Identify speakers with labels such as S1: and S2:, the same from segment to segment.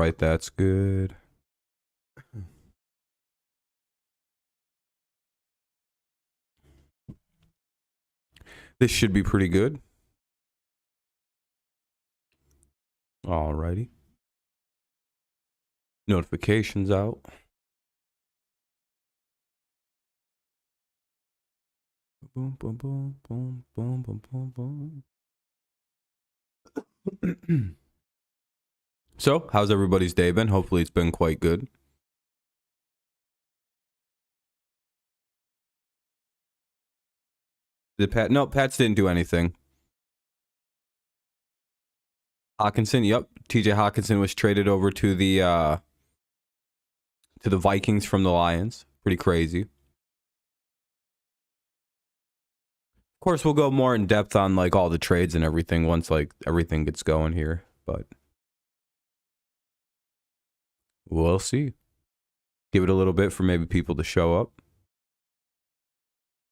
S1: right, that's good. This should be pretty good. Alrighty. Notifications out. Boom, boom, boom, boom, boom, boom, boom, boom. So, how's everybody's day been? Hopefully it's been quite good. Did Pat? No, Pats didn't do anything. Hawkinson, yep. TJ Hawkinson was traded over to the Vikings from the Lions. Pretty crazy. Of course, we'll go more in depth on like all the trades and everything once like everything gets going here, but we'll see. Give it a little bit for maybe people to show up.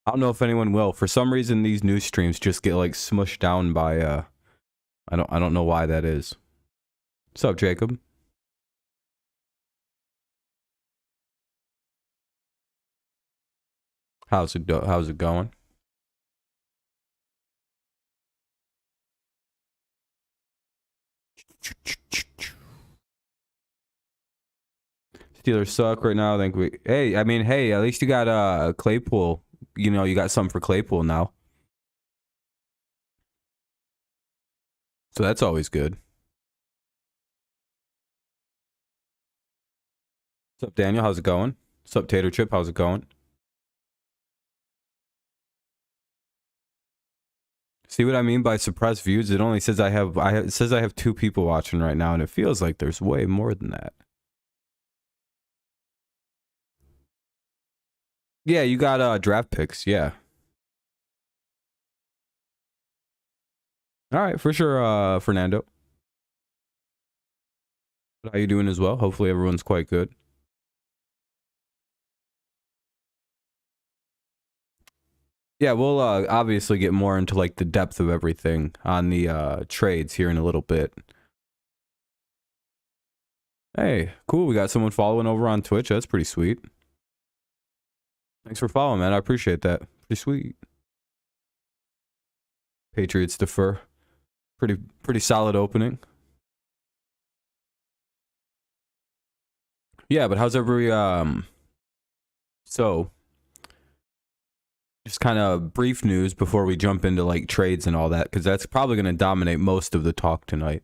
S1: I don't know if anyone will. For some reason, these news streams just get like smushed down by I don't know why that is. What's up, Jacob? How's it going? Steelers suck right now. I think hey, at least you got Claypool. You know, you got something for Claypool now. So that's always good. What's up, Daniel? How's it going? What's up, Tater Chip? How's it going? See what I mean by suppressed views? It only says it says I have 2 people watching right now, and it feels like there's way more than that. Yeah, you got draft picks, yeah. All right, for sure, Fernando. How you doing as well? Hopefully everyone's quite good. Yeah, we'll obviously get more into like the depth of everything on the trades here in a little bit. Hey, cool. We got someone following over on Twitch. That's pretty sweet. Thanks for following, man. I appreciate that. Pretty sweet. Patriots defer. Pretty solid opening. Yeah, but how's every so just kind of brief news before we jump into like trades and all that, because that's probably going to dominate most of the talk tonight.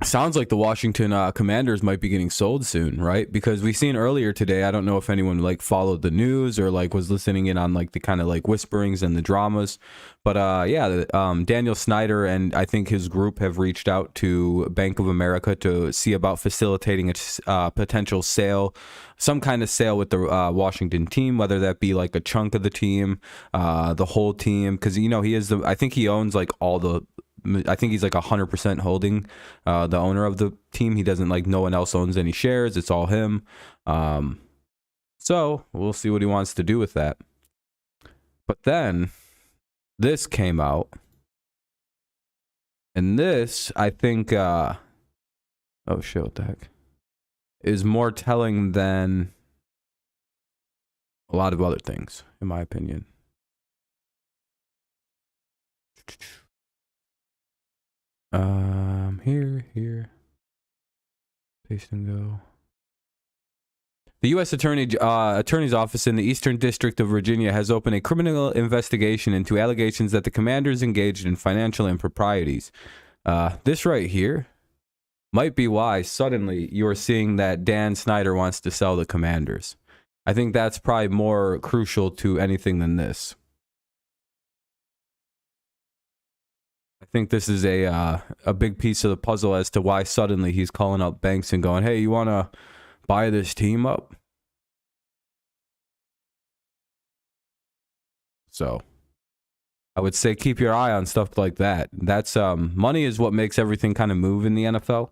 S1: Sounds like the Washington Commanders might be getting sold soon, right? Because we seen earlier today, I don't know if anyone like followed the news or like was listening in on like the kind of like whisperings and the dramas, but yeah, Daniel Snyder and I think his group have reached out to Bank of America to see about facilitating a potential sale, some kind of sale with the Washington team, whether that be like a chunk of the team, the whole team, because you know I think he owns like I think he's like 100% holding the owner of the team. He doesn't like, no one else owns any shares. It's all him. So we'll see what he wants to do with that. But then this came out. And this, I think, oh shit, what the heck, is more telling than a lot of other things, in my opinion. Here. Paste and go. The U.S. Attorney's Office in the Eastern District of Virginia has opened a criminal investigation into allegations that the Commanders engaged in financial improprieties. This right here might be why suddenly you're seeing that Dan Snyder wants to sell the Commanders. I think that's probably more crucial to anything than this. I think this is a big piece of the puzzle as to why suddenly he's calling up banks and going, hey, you want to buy this team up? So I would say keep your eye on stuff like that. That's money is what makes everything kind of move in the NFL.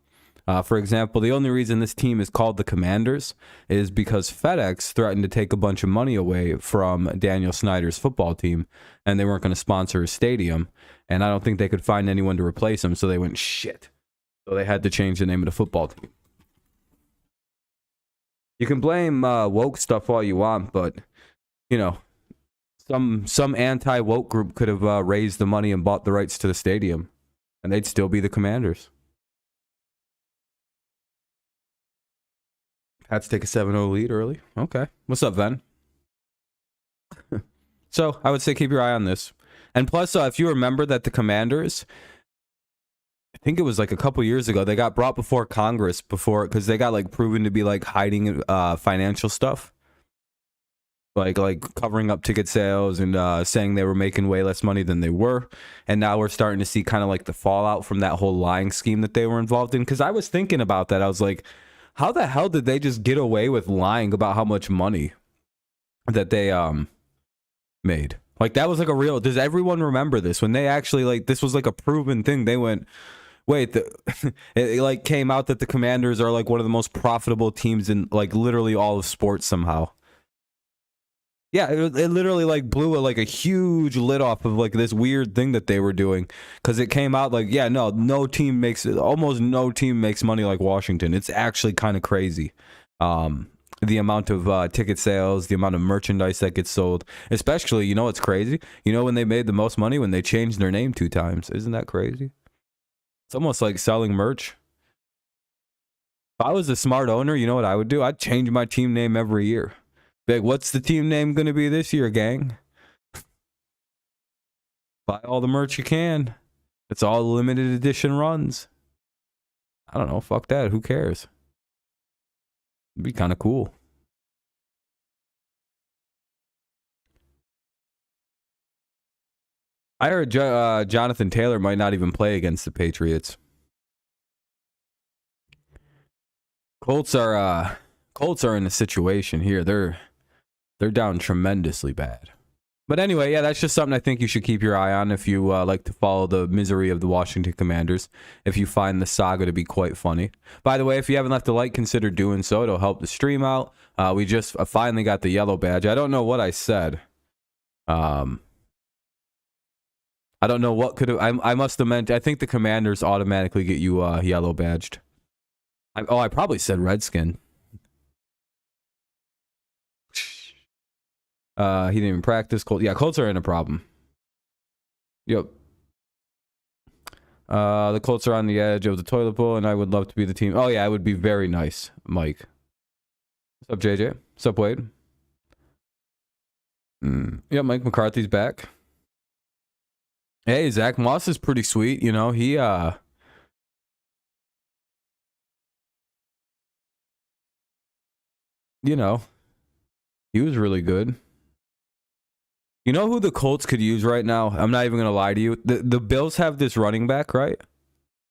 S1: For example, the only reason this team is called the Commanders is because FedEx threatened to take a bunch of money away from Daniel Snyder's football team, and they weren't going to sponsor his stadium. And I don't think they could find anyone to replace him, so they went, shit, So they had to change the name of the football team. You can blame woke stuff all you want, but, you know, some anti-woke group could have raised the money and bought the rights to the stadium, and they'd still be the Commanders. Pats take a 7-0 lead early. Okay. What's up, Ven? So I would say keep your eye on this. And plus, if you remember that the Commanders, I think it was like a couple years ago, they got brought before Congress because they got like proven to be like hiding financial stuff. Like covering up ticket sales and saying they were making way less money than they were. And now we're starting to see kind of like the fallout from that whole lying scheme that they were involved in. Because I was thinking about that. I was like, how the hell did they just get away with lying about how much money that they made? Like, that was like a real... Does everyone remember this? When they actually, like, this was like a proven thing. They went, wait, it like came out that the Commanders are like one of the most profitable teams in like literally all of sports somehow. Yeah, it literally like blew like a huge lid off of like this weird thing that they were doing, because it came out like, yeah, almost no team makes money like Washington. It's actually kind of crazy. The amount of ticket sales, the amount of merchandise that gets sold, especially, you know what's crazy? You know when they made the most money? When they changed their name 2 times. Isn't that crazy? It's almost like selling merch. If I was a smart owner, you know what I would do? I'd change my team name every year. Big, what's the team name going to be this year, gang? Buy all the merch you can. It's all limited edition runs. I don't know. Fuck that. Who cares? It'd be kind of cool. I heard Jonathan Taylor might not even play against the Patriots. Colts are in a situation here. They're down tremendously bad. But anyway, yeah, that's just something I think you should keep your eye on if you like to follow the misery of the Washington Commanders, if you find the saga to be quite funny. By the way, if you haven't left a like, consider doing so. It'll help the stream out. We just finally got the yellow badge. I don't know what I said. I don't know what could have... I must have meant... I think the Commanders automatically get you yellow badged. I probably said Redskin. He didn't even practice. Colts are in a problem. Yep. The Colts are on the edge of the toilet bowl, and I would love to be the team. Oh, yeah, it would be very nice, Mike. What's up, JJ? What's up, Wade? Yeah, Mike McCarthy's back. Hey, Zach Moss is pretty sweet. You know, he, you know, he was really good. You know who the Colts could use right now? I'm not even going to lie to you. The Bills have this running back, right?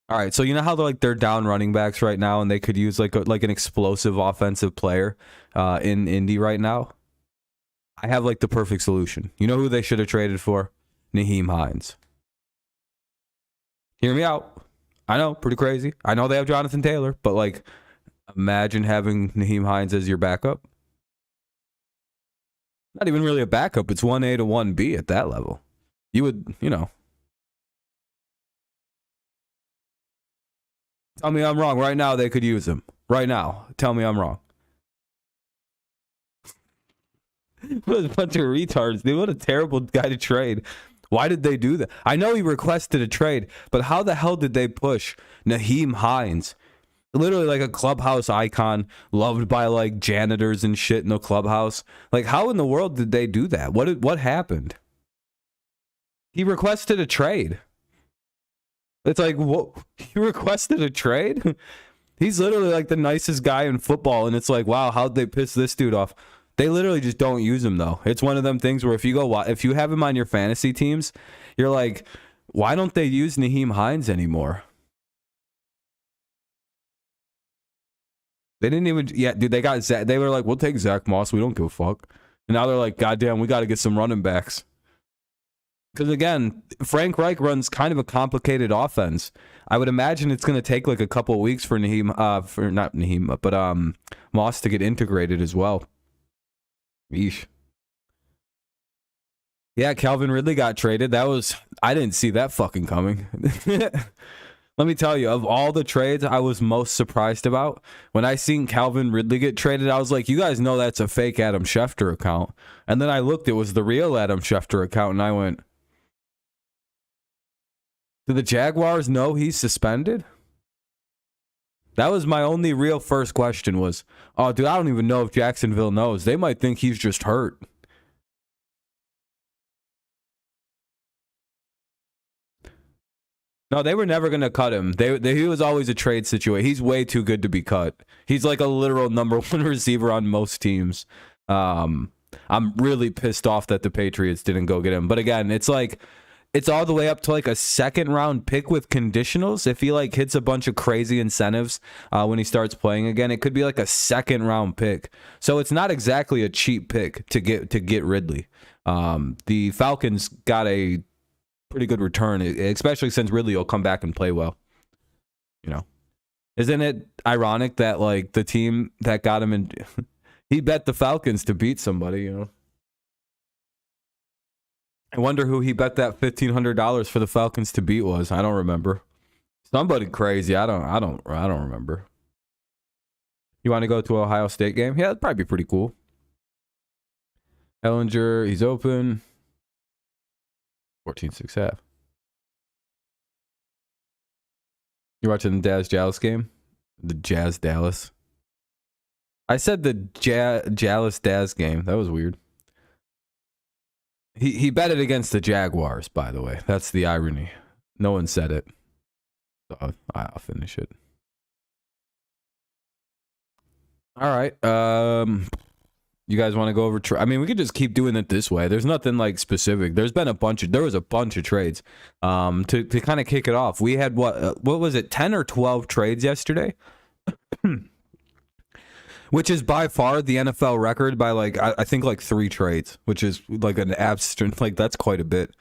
S1: All right, so you know how they're down running backs right now, and they could use like an explosive offensive player in Indy right now? I have like the perfect solution. You know who they should have traded for? Nyheim Hines. Hear me out. I know, pretty crazy. I know they have Jonathan Taylor, but like, imagine having Nyheim Hines as your backup. Not even really a backup. It's 1A to 1B at that level. You would, you know. Tell me I'm wrong. Right now, they could use him. Right now. Tell me I'm wrong. What a bunch of retards, dude. What a terrible guy to trade. Why did they do that? I know he requested a trade, but how the hell did they push Nyheim Hines? Literally like a clubhouse icon, loved by like janitors and shit in the clubhouse. Like, how in the world did they do that? What happened? He requested a trade. It's like, what? He requested a trade? He's literally like the nicest guy in football, and it's like, wow, how'd they piss this dude off? They literally just don't use him, though. It's one of them things where if you have him on your fantasy teams, you're like, why don't they use Nyheim Hines anymore? They didn't even... Yeah, dude, they got Zach. They were like, we'll take Zach Moss. We don't give a fuck. And now they're like, goddamn, we got to get some running backs. Because, again, Frank Reich runs kind of a complicated offense. I would imagine it's going to take like a couple of weeks for Moss to get integrated as well. Yeesh. Yeah, Calvin Ridley got traded. I didn't see that fucking coming. Let me tell you, of all the trades I was most surprised about, when I seen Calvin Ridley get traded, I was like, you guys know that's a fake Adam Schefter account. And then I looked, it was the real Adam Schefter account, and I went, do the Jaguars know he's suspended? That was my only real first question was, oh, dude, I don't even know if Jacksonville knows. They might think he's just hurt. No, they were never going to cut him. He was always a trade situation. He's way too good to be cut. He's like a literal number one receiver on most teams. I'm really pissed off that the Patriots didn't go get him. But again, it's like, it's all the way up to like a second round pick with conditionals. If he like hits a bunch of crazy incentives when he starts playing again, it could be like a second round pick. So it's not exactly a cheap pick to get Ridley. The Falcons got a pretty good return, especially since Ridley will come back and play well. You know, isn't it ironic that like the team that got him in, he bet the Falcons to beat somebody, you know? I wonder who he bet that $1,500 for the Falcons to beat was. I don't remember. Somebody crazy. I don't remember. You want to go to an Ohio State game? Yeah, that'd probably be pretty cool. Ellinger, he's open. 14-6 half. You watching the Dallas game? The Jazz Dallas. I said the Dallas Daz game. That was weird. He bet it against the Jaguars, by the way. That's the irony. No one said it. So I'll finish it. All right. You guys want to go over? I mean, we could just keep doing it this way. There's nothing like specific. There was a bunch of trades. To kind of kick it off, we had what was it? 10 or 12 trades yesterday. Which is by far the NFL record by like I think like 3 trades, which is like an abstract, like that's quite a bit.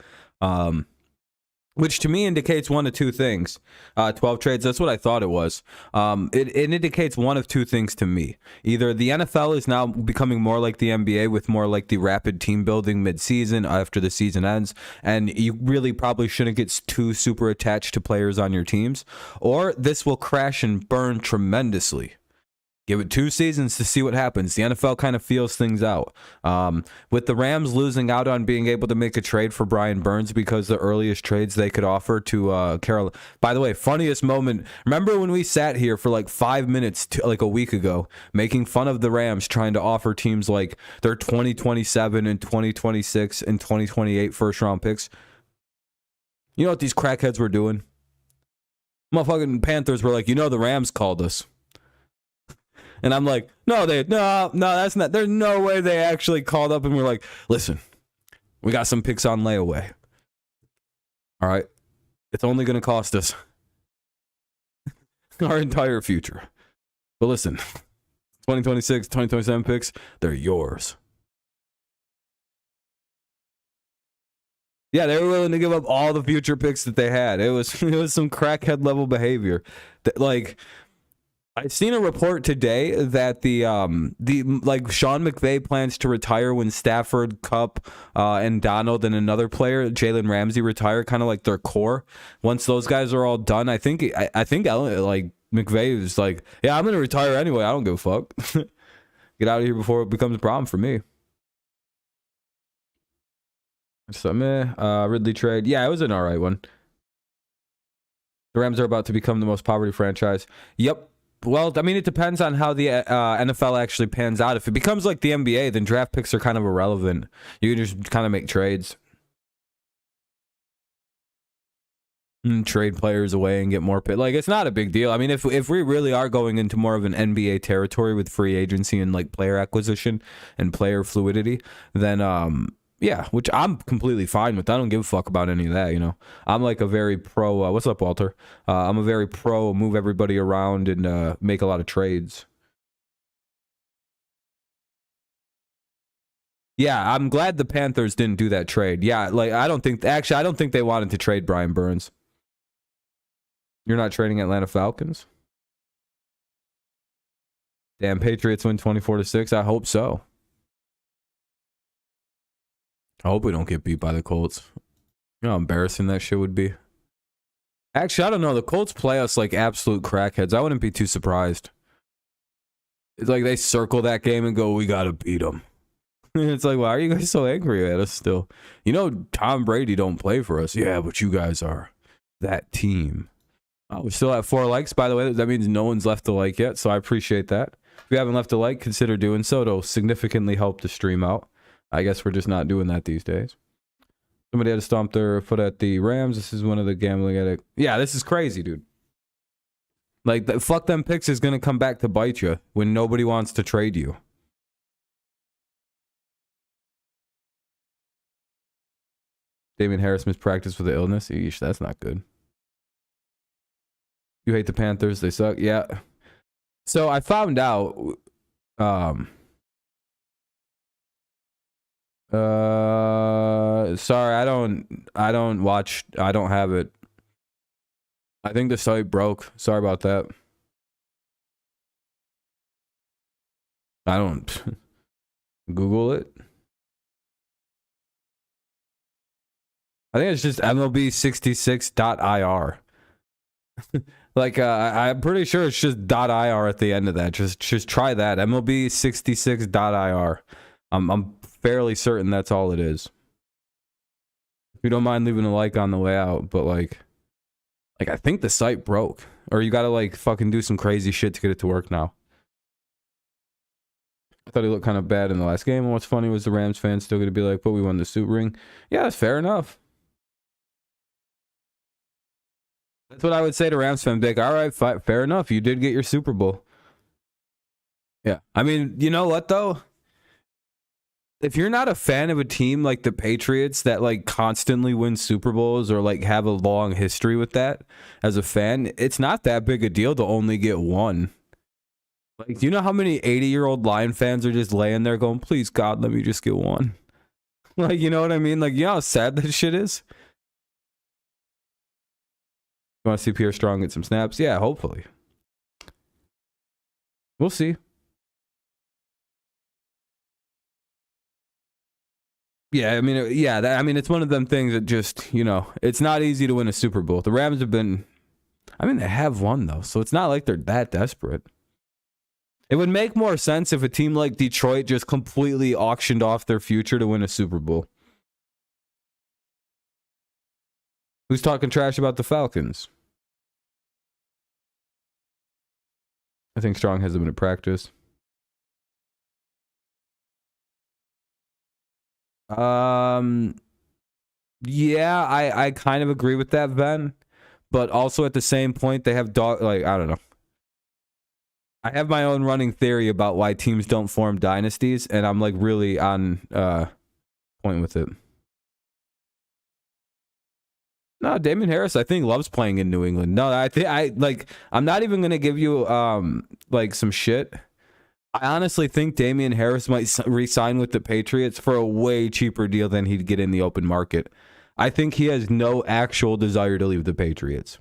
S1: Which to me indicates one of two things. 12 trades, that's what I thought it was. It indicates one of two things to me. Either the NFL is now becoming more like the NBA with more like the rapid team building mid-season after the season ends, and you really probably shouldn't get too super attached to players on your teams, or this will crash and burn tremendously. Give it 2 seasons to see what happens. The NFL kind of feels things out. With the Rams losing out on being able to make a trade for Brian Burns because the earliest trades they could offer to Carol. By the way, funniest moment. Remember when we sat here for like 5 minutes like a week ago making fun of the Rams trying to offer teams like their 2027 and 2026 and 2028 first round picks? You know what these crackheads were doing? Motherfucking Panthers were like, you know, the Rams called us. And I'm like, no, that's not. There's no way they actually called up and were like, listen, we got some picks on layaway. All right. It's only going to cost us our entire future. But listen, 2026, 2027 picks, they're yours. Yeah, they were willing to give up all the future picks that they had. It was some crackhead level behavior. Like, I've seen a report today that the like Sean McVay plans to retire when Stafford, Kupp, and Donald and another player, Jalen Ramsey, retire, kind of like their core. Once those guys are all done, I think like McVay is like, yeah, I'm gonna retire anyway. I don't give a fuck. Get out of here before it becomes a problem for me. So Ridley trade, yeah, it was an all right one. The Rams are about to become the most poverty franchise. Yep. Well, I mean, it depends on how the NFL actually pans out. If it becomes like the NBA, then draft picks are kind of irrelevant. You can just kind of make trades. And trade players away and get more pay. Like, it's not a big deal. I mean, if we really are going into more of an NBA territory with free agency and like player acquisition and player fluidity, then yeah, which I'm completely fine with. I don't give a fuck about any of that, you know. I'm like a very pro, what's up, Walter? I'm a very pro, move everybody around and make a lot of trades. Yeah, I'm glad the Panthers didn't do that trade. Yeah, like, I don't think they wanted to trade Brian Burns. You're not trading Atlanta Falcons? Damn, Patriots win 24-6. I hope so. I hope we don't get beat by the Colts. You know how embarrassing that shit would be. Actually, I don't know. The Colts play us like absolute crackheads. I wouldn't be too surprised. It's like they circle that game and go, we got to beat them. It's like, why are you guys so angry at us still? You know, Tom Brady don't play for us. Yeah, but you guys are that team. We still have 4 likes, by the way. That means no one's left a like yet, so I appreciate that. If you haven't left a like, consider doing so. It'll significantly help the stream out. I guess we're just not doing that these days. Somebody had to stomp their foot at the Rams. This is one of the gambling addict. Yeah, this is crazy, dude. Like, fuck them picks is going to come back to bite you when nobody wants to trade you. Damian Harris missed practice with the illness. Eesh, that's not good. You hate the Panthers. They suck. Yeah. So I found out... sorry, I don't watch, I don't have it. I think the site broke. Sorry about that. I don't Google it. I think it's just MLB66.ir. Like, I'm pretty sure it's just .ir at the end of that. Just try that. MLB66.ir. I'm fairly certain that's all it is. If you don't mind leaving a like on the way out, but like I think the site broke, or you gotta like fucking do some crazy shit to get it to work now. I thought he looked kind of bad in the last game, and what's funny was the Rams fans still gonna be like, but we won the Super Ring. Yeah, that's fair enough. That's what I would say to Rams fans. Like, all right, fair enough. You did get your Super Bowl. Yeah. I mean, you know what though? If you're not a fan of a team like the Patriots that like constantly win Super Bowls or like have a long history with that as a fan, it's not that big a deal to only get one. Like, do you know how many 80-year-old Lion fans are just laying there going, please God, let me just get one? Like, you know what I mean? Like, you know how sad that shit is? You want to see Pierre Strong get some snaps? Yeah, hopefully. We'll see. Yeah, I mean, it's one of them things that just, you know, it's not easy to win a Super Bowl. The Rams have been, I mean, they have won, though, so it's not like they're that desperate. It would make more sense if a team like Detroit just completely auctioned off their future to win a Super Bowl. Who's talking trash about the Falcons? I think Strong has them in practice. Yeah, I kind of agree with that, Ben. But also at the same point, they have I don't know. I have my own running theory about why teams don't form dynasties, and I'm like really on point with it. No, Damian Harris, I think, loves playing in New England. No, I'm not even gonna give you like some shit. I honestly think Damian Harris might re-sign with the Patriots for a way cheaper deal than he'd get in the open market. I think he has no actual desire to leave the Patriots.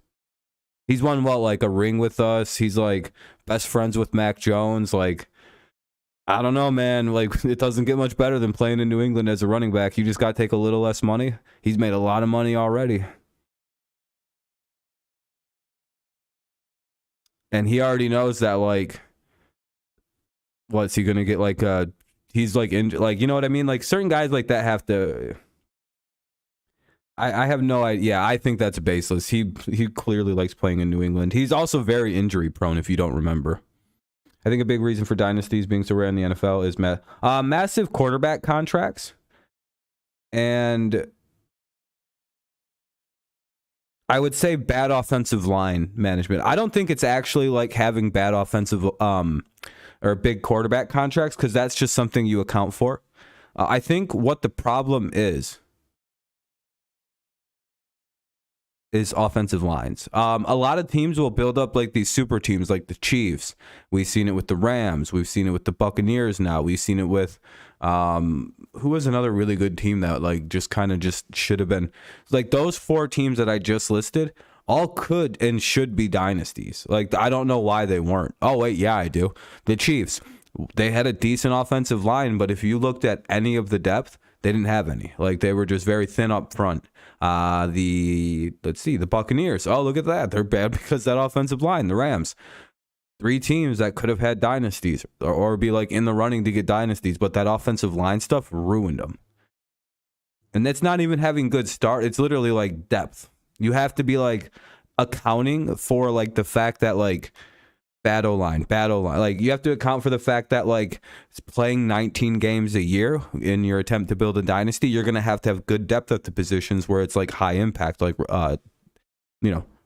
S1: He's won, like a ring with us. He's like best friends with Mac Jones. Like, I don't know, man. Like, it doesn't get much better than playing in New England as a running back. You just got to take a little less money. He's made a lot of money already. And he already knows that, like, what's he gonna get? Like, he's like in, like, you know what I mean? Like, certain guys like that have to. I have no idea. Yeah, I think that's baseless. He clearly likes playing in New England. He's also very injury prone, if you don't remember. I think a big reason for dynasties being so rare in the NFL is massive quarterback contracts, and I would say bad offensive line management. I don't think it's actually like having bad offensive or big quarterback contracts, because that's just something you account for. I think what the problem is offensive lines. A lot of teams will build up like these super teams like the Chiefs. We've seen it with the Rams. We've seen it with the Buccaneers now. We've seen it with who was another really good team that like just kind of just should have been. Like those 4 teams that I just listed all could and should be dynasties. Like, I don't know why they weren't. Oh, wait, yeah, I do. The Chiefs, they had a decent offensive line, but if you looked at any of the depth, They didn't have any. Like, they were just very thin up front. The Buccaneers. Oh, look at that. They're bad because that offensive line, the Rams. 3 teams that could have had dynasties or be like in the running to get dynasties, but that offensive line stuff ruined them. And that's not even having good start. It's literally like depth. You have to be like accounting for like the fact that like bad O-line. Like, you have to account for the fact that like playing 19 games a year in your attempt to build a dynasty, you're going to have good depth at the positions where it's like high impact, like,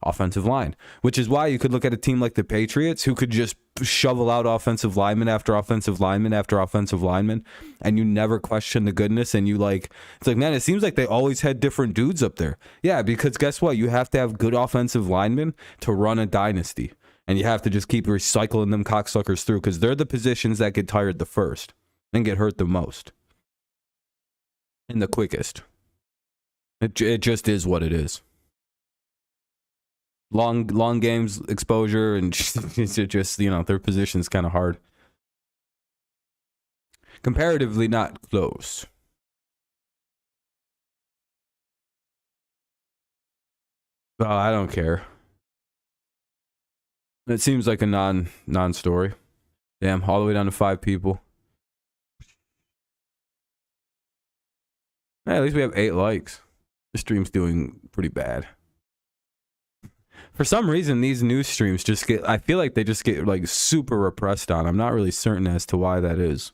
S1: offensive line, which is why you could look at a team like the Patriots who could just shovel out offensive lineman after offensive lineman after offensive lineman, and you never question the goodness. And you like, it's like, man, it seems like they always had different dudes up there. Yeah, because guess what? You have to have good offensive linemen to run a dynasty, and you have to just keep recycling them cocksuckers through because they're the positions that get tired the first and get hurt the most and the quickest. It just is what it is. Long games exposure, and it's just, their position's kind of hard. Comparatively not close. Oh, I don't care. It seems like a non-story. Damn, all the way down to 5 people. Hey, at least we have 8 likes. The stream's doing pretty bad. For some reason, these news streams I feel like they just get like super repressed on. I'm not really certain as to why that is.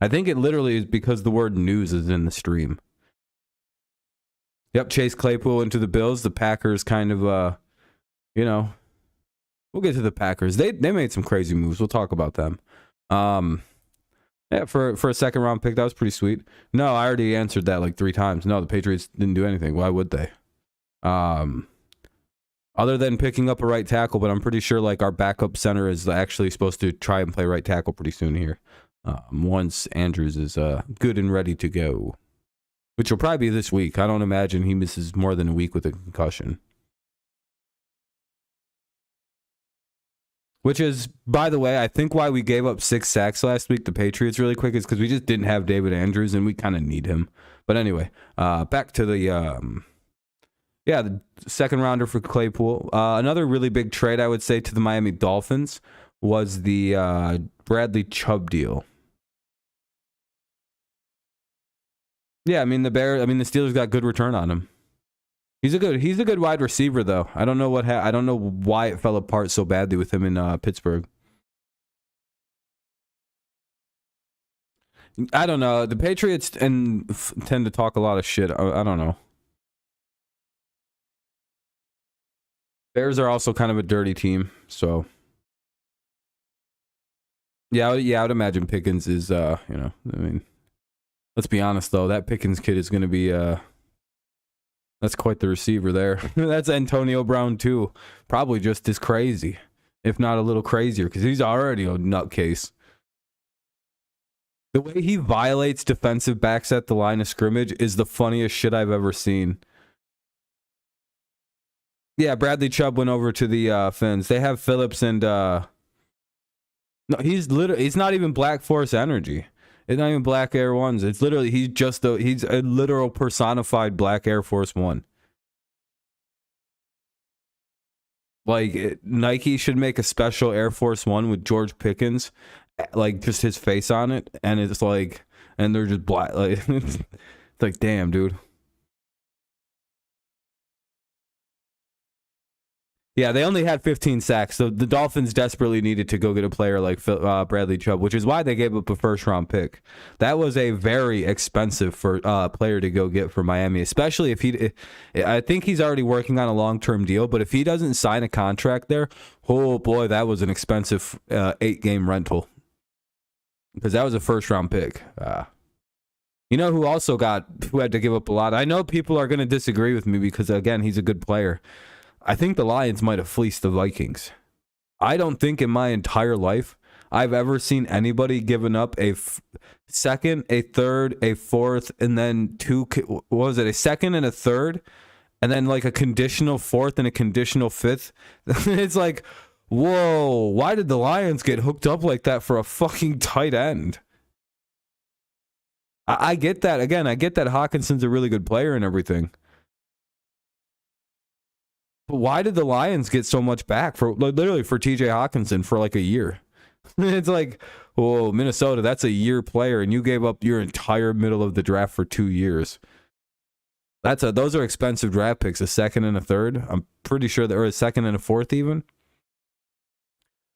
S1: I think it literally is because the word news is in the stream. Yep, Chase Claypool into the Bills. The Packers kind of, we'll get to the Packers. They made some crazy moves. We'll talk about them. Yeah, for a second round pick, that was pretty sweet. No, I already answered that like 3 times. No, the Patriots didn't do anything. Why would they? Other than picking up a right tackle, but I'm pretty sure like our backup center is actually supposed to try and play right tackle pretty soon here. Once Andrews is good and ready to go, which will probably be this week. I don't imagine he misses more than a week with a concussion. Which is, by the way, I think why we gave up 6 sacks last week, the Patriots, really quick, is because we just didn't have David Andrews, and we kind of need him. But anyway, back to the second rounder for Claypool. Another really big trade, I would say, to the Miami Dolphins was the Bradley Chubb deal. Yeah, the Steelers got good return on him. He's a good wide receiver, though. I don't know I don't know why it fell apart so badly with him in Pittsburgh. I don't know. The Patriots tend to talk a lot of shit. I don't know. Bears are also kind of a dirty team, so yeah, I would imagine Pickens is, let's be honest though, that Pickens kid is going to be, that's quite the receiver there. That's Antonio Brown too, probably just as crazy, if not a little crazier, because he's already a nutcase. The way he violates defensive backs at the line of scrimmage is the funniest shit I've ever seen. Yeah, Bradley Chubb went over to the Finns. They have Phillips and no, he's not even Black Force Energy. It's not even Black Air Ones. It's literally he's a literal personified Black Air Force One. Like, Nike should make a special Air Force One with George Pickens, like just his face on it, and it's like, and they're just black. Like, it's like, damn, dude. Yeah, they only had 15 sacks, so the Dolphins desperately needed to go get a player like Bradley Chubb, which is why they gave up a first-round pick. That was a very expensive player to go get for Miami, especially if I think he's already working on a long-term deal, but if he doesn't sign a contract there, oh boy, that was an expensive 8-game rental, because that was a first-round pick. You know who had to give up a lot? I know people are going to disagree with me because, again, he's a good player. I think the Lions might have fleeced the Vikings. I don't think in my entire life I've ever seen anybody giving up a second, a third, a fourth, and then a second and a third, and then like a conditional fourth and a conditional fifth. It's like, whoa, why did the Lions get hooked up like that for a fucking tight end? I get that. Again, I get that Hawkinson's a really good player and everything. But why did the Lions get so much back for literally for TJ Hawkinson for like a year? It's like, oh, Minnesota, that's a year player, and you gave up your entire middle of the draft for 2 years. Those are expensive draft picks, a second and a third. I'm pretty sure or a second and a fourth even.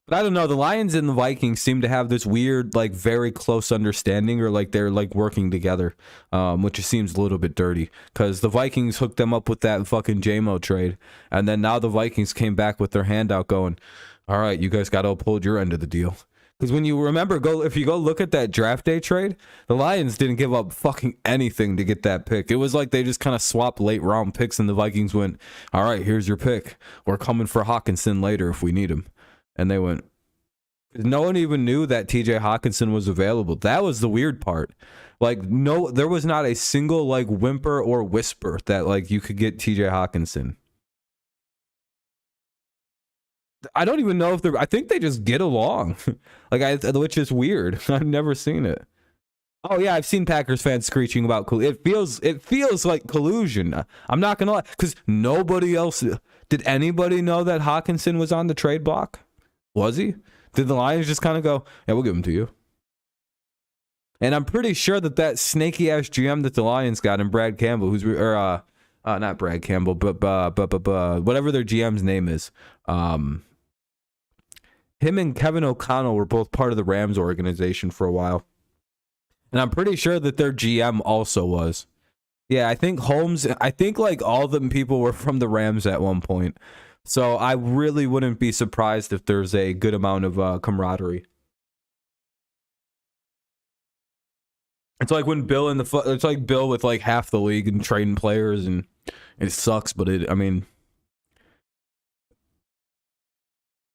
S1: But I don't know. The Lions and the Vikings seem to have this weird, like, very close understanding, or like they're like working together, which seems a little bit dirty because the Vikings hooked them up with that fucking JMO trade, and then now the Vikings came back with their handout, going, "All right, you guys got to uphold your end of the deal." Because when you remember, if you go look at that draft day trade, the Lions didn't give up fucking anything to get that pick. It was like they just kind of swapped late round picks, and the Vikings went, "All right, here's your pick. We're coming for Hawkinson later if we need him." And they went, no one even knew that TJ Hawkinson was available. That was the weird part. Like, no, there was not a single like whimper or whisper that like you could get TJ Hawkinson. I don't even know if I think they just get along. Which is weird. I've never seen it. Oh yeah, I've seen Packers fans screeching about it feels like collusion. I'm not gonna lie, because nobody else did. Anybody know that Hawkinson was on the trade block? Was he? Did the Lions just kind of go, "Yeah, we'll give him to you"? And I'm pretty sure that snaky ass GM that the Lions got, and Brad Campbell, not Brad Campbell, but whatever their GM's name is, him and Kevin O'Connell were both part of the Rams organization for a while. And I'm pretty sure that their GM also was. Yeah, I think like all of them people were from the Rams at one point. So I really wouldn't be surprised if there's a good amount of camaraderie. It's like when it's like Bill with like half the league and trading players, and it sucks, but I mean,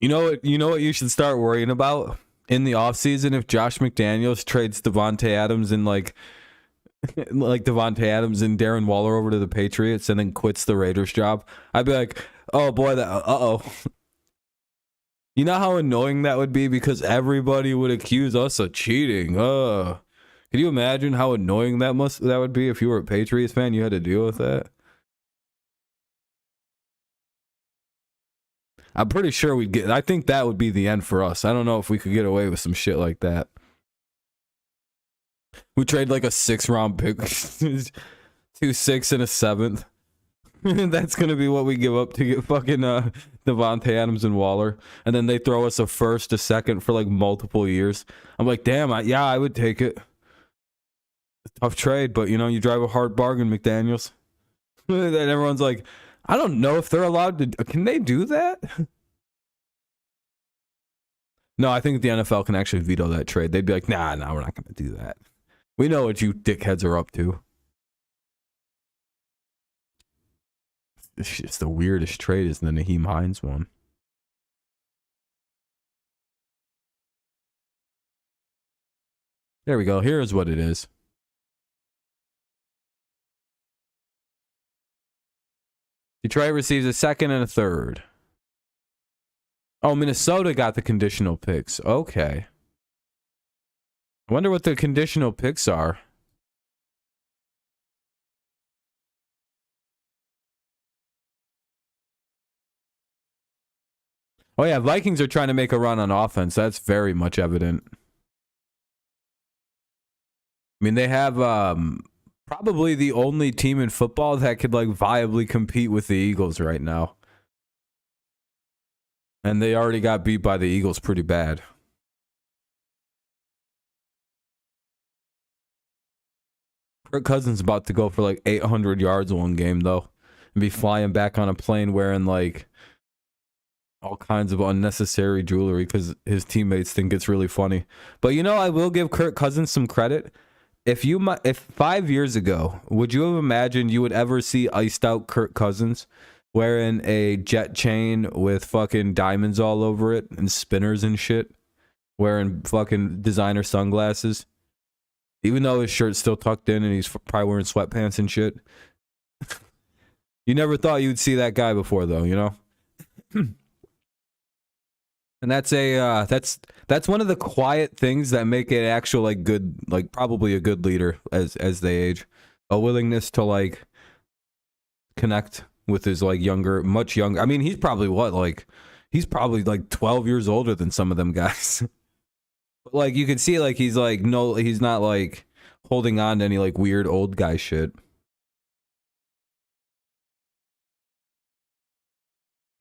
S1: you know what you should start worrying about in the offseason if Josh McDaniels trades Devontae Adams and like Devontae Adams and Darren Waller over to the Patriots and then quits the Raiders job. I'd be like, oh boy, you know how annoying that would be, because everybody would accuse us of cheating. Can you imagine how annoying that would be if you were a Patriots fan? You had to deal with that. I'm pretty sure I think that would be the end for us. I don't know if we could get away with some shit like that. We trade like a 6th-round pick, 2 6 and a 7th. That's gonna be what we give up to get fucking Devontae Adams and Waller, and then they throw us a 1st, a 2nd for like multiple years. I'm like, damn, I would take it. Tough trade, but you drive a hard bargain, McDaniels. Then everyone's like, I don't know if they're allowed to. Can they do that? No, I think the NFL can actually veto that trade. They'd be like, nah, we're not going to do that. We know what you dickheads are up to. It's the weirdest trade is the Naheem Hines one. There we go. Here's what it is. Detroit receives a 2nd and a 3rd. Oh, Minnesota got the conditional picks. Okay. I wonder what the conditional picks are. Oh yeah, Vikings are trying to make a run on offense. That's very much evident. I mean, they have probably the only team in football that could like viably compete with the Eagles right now. And they already got beat by the Eagles pretty bad. Kirk Cousins about to go for like 800 yards one game though, and be flying back on a plane wearing like all kinds of unnecessary jewelry because his teammates think it's really funny. But I will give Kirk Cousins some credit. If 5 years ago, would you have imagined you would ever see iced out Kirk Cousins wearing a jet chain with fucking diamonds all over it and spinners and shit, wearing fucking designer sunglasses, even though his shirt's still tucked in and he's probably wearing sweatpants and shit? You never thought you'd see that guy before though, And that's one of the quiet things that make it actual like good, like probably a good leader as they age. A willingness to like connect with his like younger, much younger. I mean, he's probably he's probably like 12 years older than some of them guys. But like you can see like he's like no, he's not like holding on to any like weird old guy shit.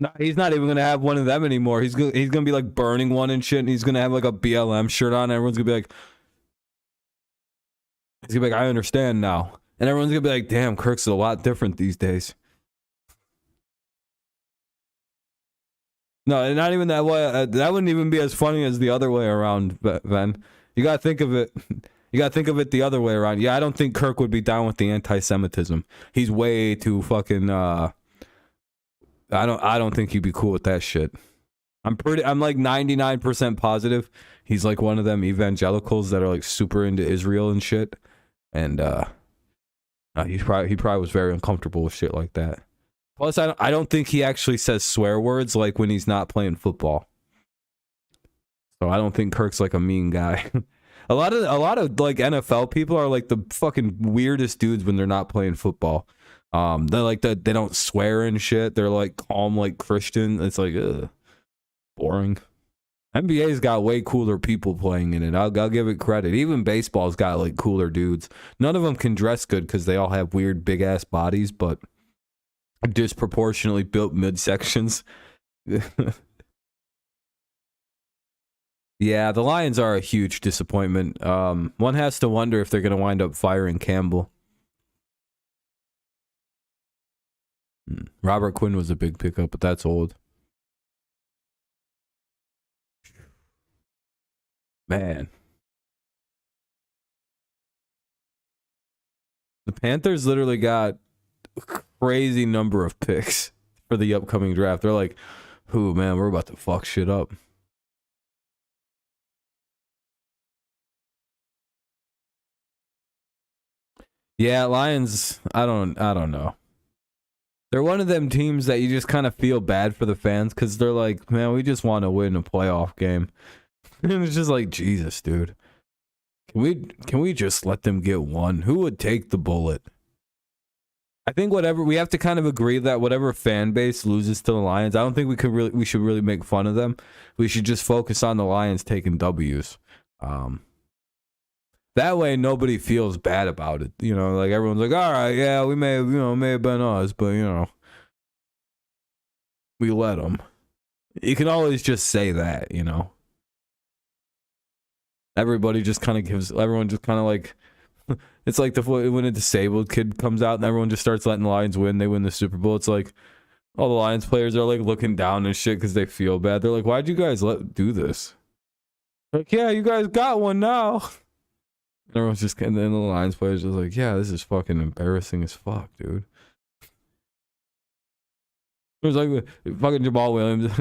S1: No, he's not even gonna have one of them anymore. He's gonna be like burning one and shit, and he's gonna have like a BLM shirt on. Everyone's gonna be like, he's gonna be like, I understand now, and everyone's gonna be like, damn, Kirk's a lot different these days. No, not even that way. That wouldn't even be as funny as the other way around, Ben. You gotta think of it. You gotta think of it the other way around. Yeah, I don't think Kirk would be down with the anti-Semitism. He's way too fucking. I don't think he'd be cool with that shit. I'm like 99% positive he's like one of them evangelicals that are like super into Israel and shit. And he probably was very uncomfortable with shit like that. Plus I don't think he actually says swear words like when he's not playing football. So I don't think Kirk's like a mean guy. A lot of like NFL people are like the fucking weirdest dudes when they're not playing football. They're like they don't swear and shit. They're like calm like Christian. It's like boring. NBA's got way cooler people playing in it. I'll give it credit. Even baseball's got like cooler dudes. None of them can dress good because they all have weird big ass bodies, but disproportionately built midsections. Yeah, the Lions are a huge disappointment. One has to wonder if they're going to wind up firing Campbell. Robert Quinn was a big pickup, but that's old. Man. The Panthers literally got a crazy number of picks for the upcoming draft. They're like, "Ooh, man, we're about to fuck shit up." Yeah, Lions, I don't know. They're one of them teams that you just kind of feel bad for the fans because they're like, man, we just want to win a playoff game. And it's just like, Jesus, dude. Can we just let them get one? Who would take the bullet? I think whatever we have to kind of agree that whatever fan base loses to the Lions, I don't think we should really make fun of them. We should just focus on the Lions taking W's. That way nobody feels bad about it. You know, like everyone's like, all right, yeah, we may have been us, but we let them. You can always just say that, Everybody just kind of everyone just kind of like, it's like when a disabled kid comes out and everyone just starts letting the Lions win. They win the Super Bowl. It's like all the Lions players are like looking down and shit because they feel bad. They're like, why'd you guys do this? Like, yeah, you guys got one now. Everyone's just, and then the Lions players just like, yeah, this is fucking embarrassing as fuck, dude. It was like fucking Jamal Williams.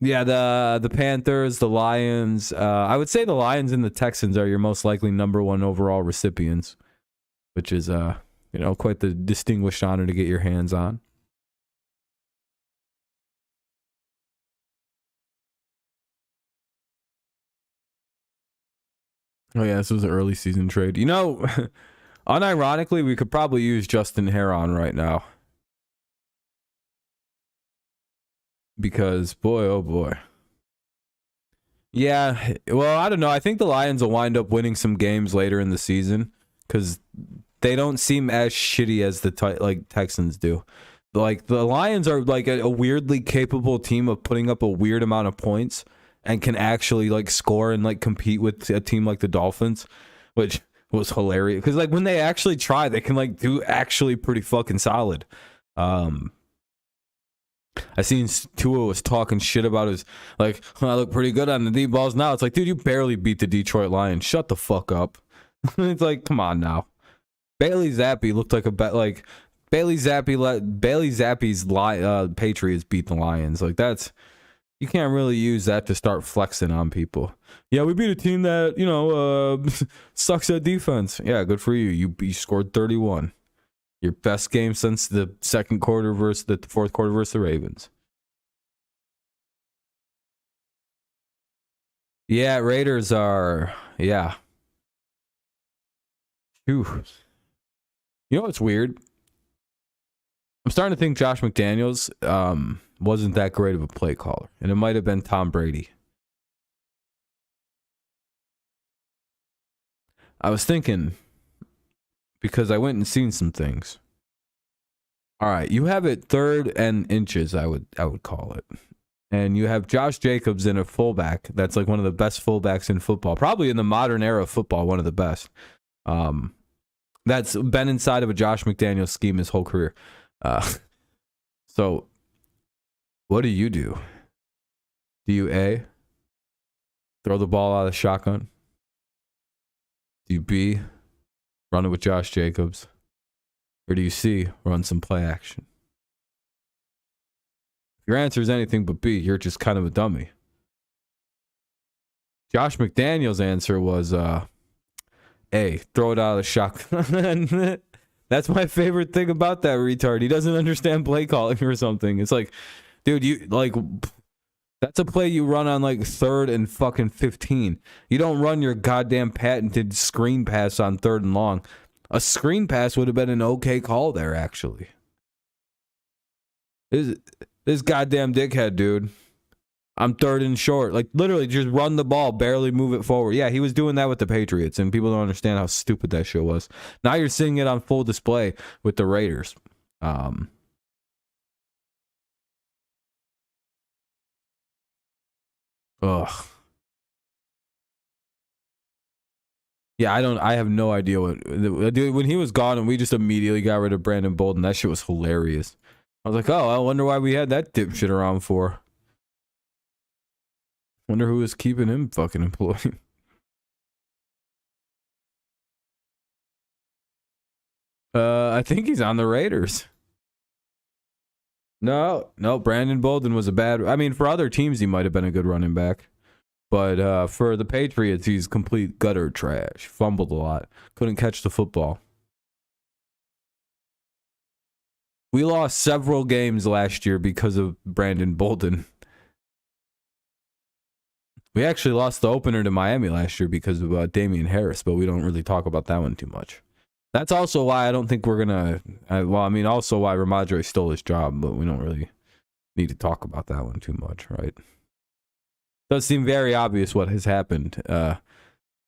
S1: Yeah, the Panthers, the Lions. I would say the Lions and the Texans are your most likely number one overall recipients, which is quite the distinguished honor to get your hands on. Oh yeah, this was an early season trade. Unironically, we could probably use Justin Heron right now. Because boy, oh boy. Yeah, well, I don't know. I think the Lions will wind up winning some games later in the season because they don't seem as shitty as the Texans do. Like the Lions are like a weirdly capable team of putting up a weird amount of points and can actually like score and like compete with a team like the Dolphins, which was hilarious because like when they actually try, they can like do actually pretty fucking solid. I seen Tua was talking shit about his like, I look pretty good on the deep balls now. It's like, dude, you barely beat the Detroit Lions. Shut the fuck up. It's like, come on now. Bailey Zappi looked like Bailey Zappi's Patriots beat the Lions. Like that's, you can't really use that to start flexing on people. Yeah, we beat a team that sucks at defense. Yeah, good for you. You scored 31. Your best game since the fourth quarter versus the Ravens. Yeah, Raiders are, yeah. Whew. You know what's weird? I'm starting to think Josh McDaniels wasn't that great of a play caller, and it might have been Tom Brady. I was thinking, because I went and seen some things. All right, you have it 3rd and inches, I would call it. And you have Josh Jacobs in a fullback that's like one of the best fullbacks in football, probably in the modern era of football, one of the best. That's been inside of a Josh McDaniels scheme his whole career. So what do? Do you A, throw the ball out of the shotgun? Do you B, run it with Josh Jacobs? Or do you C, run some play action? If your answer is anything but B, you're just kind of a dummy. Josh McDaniels' answer was A, throw it out of the shotgun. That's my favorite thing about that retard. He doesn't understand play calling or something. It's like, dude, you like, that's a play you run on like 3rd and fucking 15. You don't run your goddamn patented screen pass on 3rd and long. A screen pass would have been an okay call there, actually. This goddamn dickhead, dude. I'm 3rd and short. Like, literally, just run the ball, barely move it forward. Yeah, he was doing that with the Patriots, and people don't understand how stupid that shit was. Now you're seeing it on full display with the Raiders. Ugh. Yeah, I have no idea what... Dude, when he was gone and we just immediately got rid of Brandon Bolden, that shit was hilarious. I was like, oh, I wonder why we had that dipshit around for. Wonder who was keeping him fucking employed. I think he's on the Raiders. No, Brandon Bolden was a bad... I mean, for other teams, he might have been a good running back. But for the Patriots, he's complete gutter trash. Fumbled a lot. Couldn't catch the football. We lost several games last year because of Brandon Bolden. We actually lost the opener to Miami last year because of Damian Harris, but we don't really talk about that one too much. That's also why I don't think we're going to... also why Ramondre stole his job, but we don't really need to talk about that one too much, right? Does seem very obvious what has happened.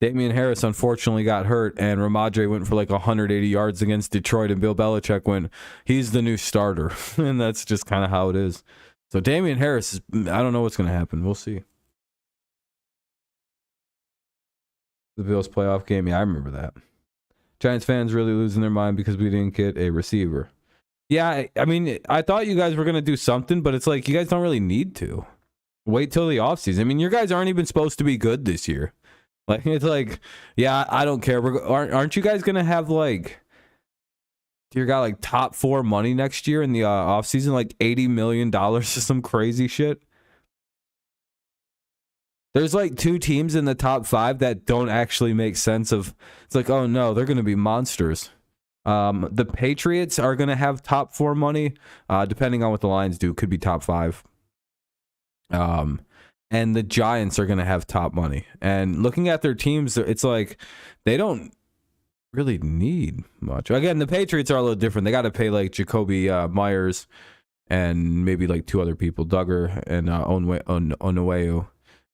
S1: Damian Harris unfortunately got hurt, and Ramondre went for like 180 yards against Detroit, and Bill Belichick went, he's the new starter. And that's just kind of how it is. So Damian Harris, I don't know what's going to happen. We'll see. The Bills playoff game, yeah, I remember that. Giants fans really losing their mind because we didn't get a receiver. Yeah, I mean, I thought you guys were going to do something, but it's like you guys don't really need to. Wait till the offseason. I mean, your guys aren't even supposed to be good this year. Like, it's like, yeah, I don't care. Aren't you guys going to have, like, you got, like, top 4 money next year in the offseason? Like, $80 million or some crazy shit? There's, like, 2 teams in the top 5 that don't actually make sense of... It's like, oh, no, they're going to be monsters. The Patriots are going to have top 4 money, depending on what the Lions do. Could be top 5. And the Giants are going to have top money. And looking at their teams, it's like they don't really need much. Again, the Patriots are a little different. They got to pay like Jacoby Myers and maybe like 2 other people, Duggar and Onwenu.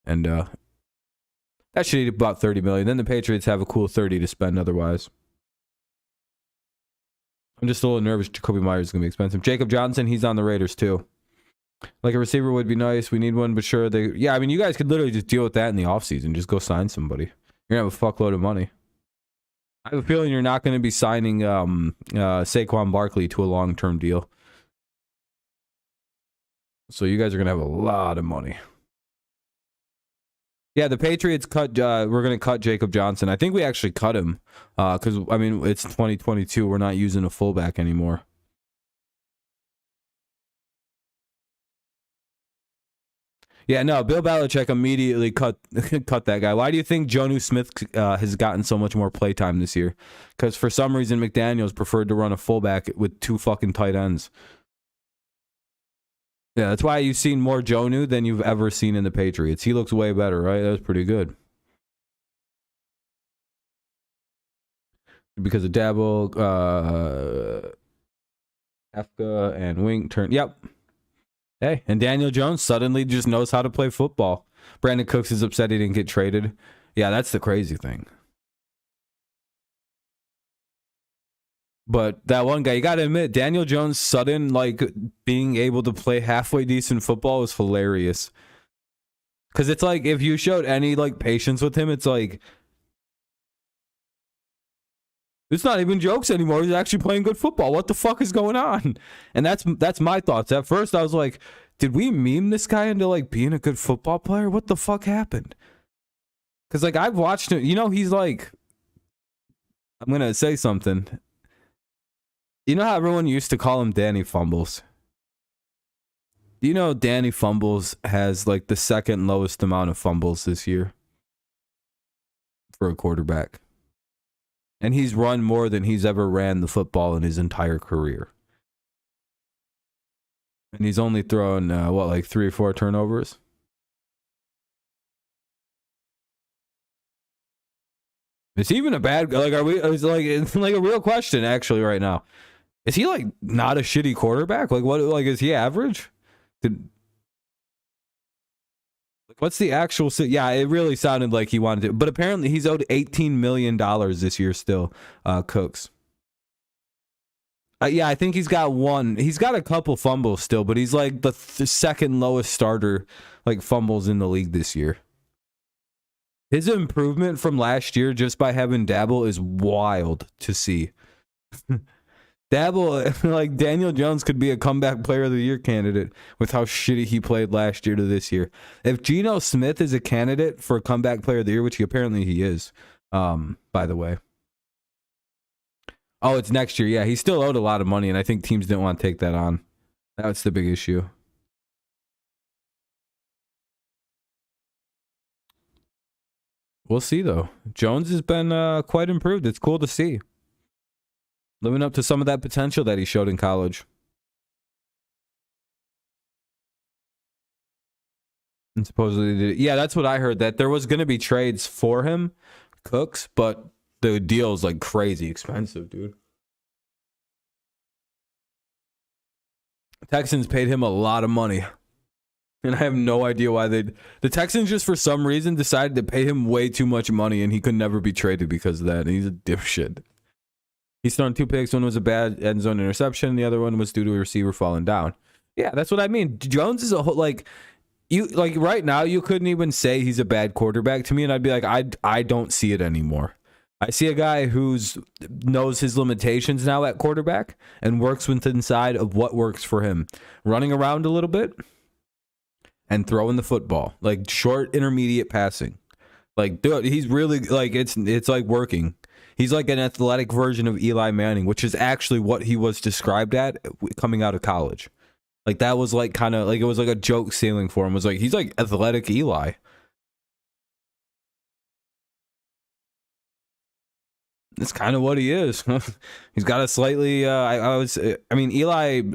S1: And that should eat about $30 million. Then the Patriots have a cool 30 to spend otherwise. I'm just a little nervous. Jacoby Myers is going to be expensive. Jacob Johnson, he's on the Raiders too. Like a receiver would be nice. We need one, but sure. I mean, you guys could literally just deal with that in the offseason. Just go sign somebody. You're going to have a fuckload of money. I have a feeling you're not going to be signing Saquon Barkley to a long-term deal. So you guys are going to have a lot of money. Yeah, the Patriots we're going to cut Jacob Johnson. I think we actually cut him because, I mean, it's 2022. We're not using a fullback anymore. Yeah, no, Bill Belichick immediately cut that guy. Why do you think Jonnu Smith has gotten so much more playtime this year? Because for some reason, McDaniels preferred to run a fullback with 2 fucking tight ends. Yeah, that's why you've seen more Jonnu than you've ever seen in the Patriots. He looks way better, right? That was pretty good. Because of Dabble, Kafka, and Wink turn. Yep. Hey, and Daniel Jones suddenly just knows how to play football. Brandon Cooks is upset he didn't get traded. Yeah, that's the crazy thing. But that one guy, you got to admit, Daniel Jones' sudden, like, being able to play halfway decent football was hilarious. Because it's like, if you showed any, like, patience with him, it's like, it's not even jokes anymore. He's actually playing good football. What the fuck is going on? And that's my thoughts. At first, I was like, did we meme this guy into, like, being a good football player? What the fuck happened? Because, like, I've watched him. You know, he's like, I'm going to say something. You know how everyone used to call him Danny Fumbles? You know Danny Fumbles has, like, the second lowest amount of fumbles this year for a quarterback. And he's run more than he's ever ran the football in his entire career. And he's only thrown, like 3 or 4 turnovers? Is he even a bad guy? Like, it's like a real question, actually, right now. Is he, like, not a shitty quarterback? Like, what, like, is he average? What's the actual... Yeah, it really sounded like he wanted to. But apparently he's owed $18 million this year still, Cooks. Yeah, I think he's got one. He's got a couple fumbles still, but he's like the second lowest starter, like, fumbles in the league this year. His improvement from last year just by having Dabble is wild to see. Dabble, like, Daniel Jones could be a comeback player of the year candidate with how shitty he played last year to this year. If Geno Smith is a candidate for comeback player of the year, which apparently he is, by the way. Oh, it's next year. Yeah, he still owed a lot of money, and I think teams didn't want to take that on. That's the big issue. We'll see, though. Jones has been quite improved. It's cool to see. Living up to some of that potential that he showed in college. And supposedly, yeah, that's what I heard, that there was going to be trades for him, Cooks, but the deal is, like, crazy expensive, dude. Texans paid him a lot of money. And I have no idea why the Texans just for some reason decided to pay him way too much money, and he could never be traded because of that. And he's a dipshit. He's thrown 2 picks. One was a bad end zone interception. The other one was due to a receiver falling down. Yeah, that's what I mean. Jones is a whole, like, you, like, right now you couldn't even say he's a bad quarterback to me, and I'd be like, I don't see it anymore. I see a guy who's knows his limitations now at quarterback and works within inside of what works for him. Running around a little bit and throwing the football, like short intermediate passing. Like, dude, he's really, like, it's like working. He's like an athletic version of Eli Manning, which is actually what he was described at coming out of college. Like, that was like kind of like, it was like a joke ceiling for him. It was like, he's like athletic Eli. That's kind of what he is. He's got a slightly, I mean, Eli, you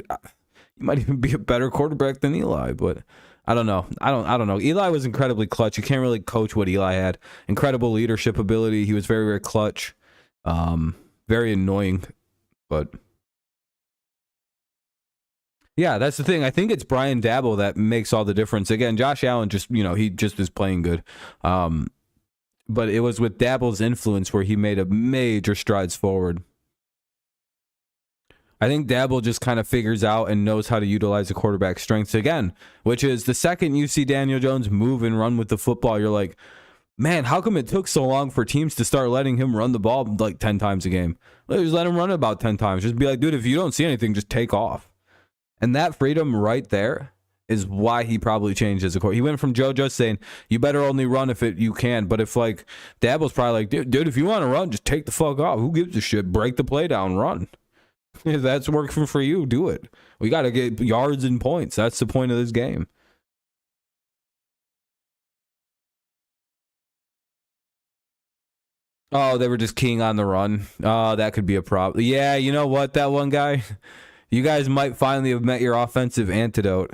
S1: might even be a better quarterback than Eli, but I don't know. I don't know. Eli was incredibly clutch. You can't really coach what Eli had. Incredible leadership ability. He was very, very clutch. Very annoying, but yeah, that's the thing. I think it's Brian Dabble that makes all the difference. Again, Josh Allen just, he just is playing good. But it was with Dabble's influence where he made a major strides forward. I think Dabble just kind of figures out and knows how to utilize the quarterback's strengths again, which is the second you see Daniel Jones move and run with the football, you're like, man, how come it took so long for teams to start letting him run the ball like 10 times a game? Just let him run it about 10 times. Just be like, dude, if you don't see anything, just take off. And that freedom right there is why he probably changed as a coach. He went from Joe just saying, you better only run if you can. But if, like, Dabble's probably like, dude, if you want to run, just take the fuck off. Who gives a shit? Break the play down, run. If that's working for you, do it. We got to get yards and points. That's the point of this game. Oh, they were just keying on the run. Oh, that could be a problem. Yeah, you know what? That one guy, you guys might finally have met your offensive antidote.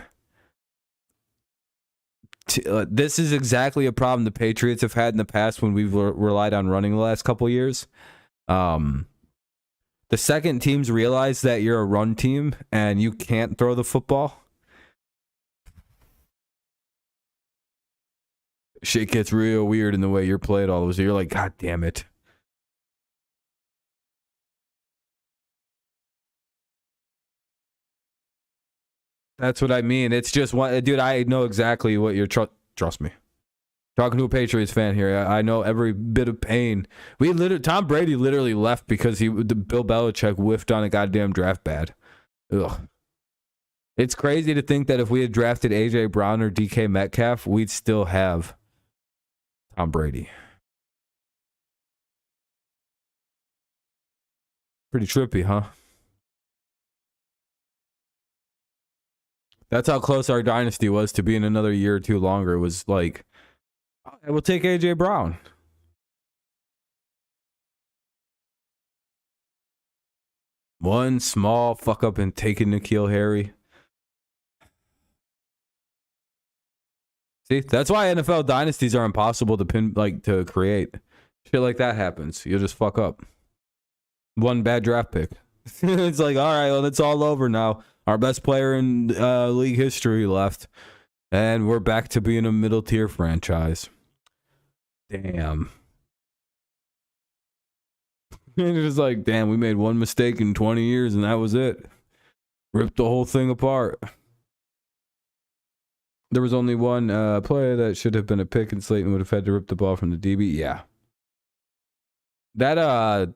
S1: This is exactly a problem the Patriots have had in the past when we've relied on running the last couple of years. The second teams realize that you're a run team and you can't throw the football, shit gets real weird in the way you're played all those. You're like, God damn it. That's what I mean. It's just one, dude. I know exactly what you're. Trust me. Talking to a Patriots fan here, I know every bit of pain. Tom Brady literally left because Bill Belichick whiffed on a goddamn draft bad. Ugh. It's crazy to think that if we had drafted AJ Brown or DK Metcalf, we'd still have Tom Brady. Pretty trippy, huh? That's how close our dynasty was to being another year or two longer. It was like, I will take AJ Brown. One small fuck up and taking N'Keal Harry. See, that's why NFL dynasties are impossible to create. Shit like that happens. You'll just fuck up. One bad draft pick. It's like, all right, well, it's all over now. Our best player in league history left. And we're back to being a middle tier franchise. Damn. It was like, damn, we made one mistake in 20 years and that was it. Ripped the whole thing apart. There was only one player that should have been a pick, and Slayton would have had to rip the ball from the DB. Yeah. That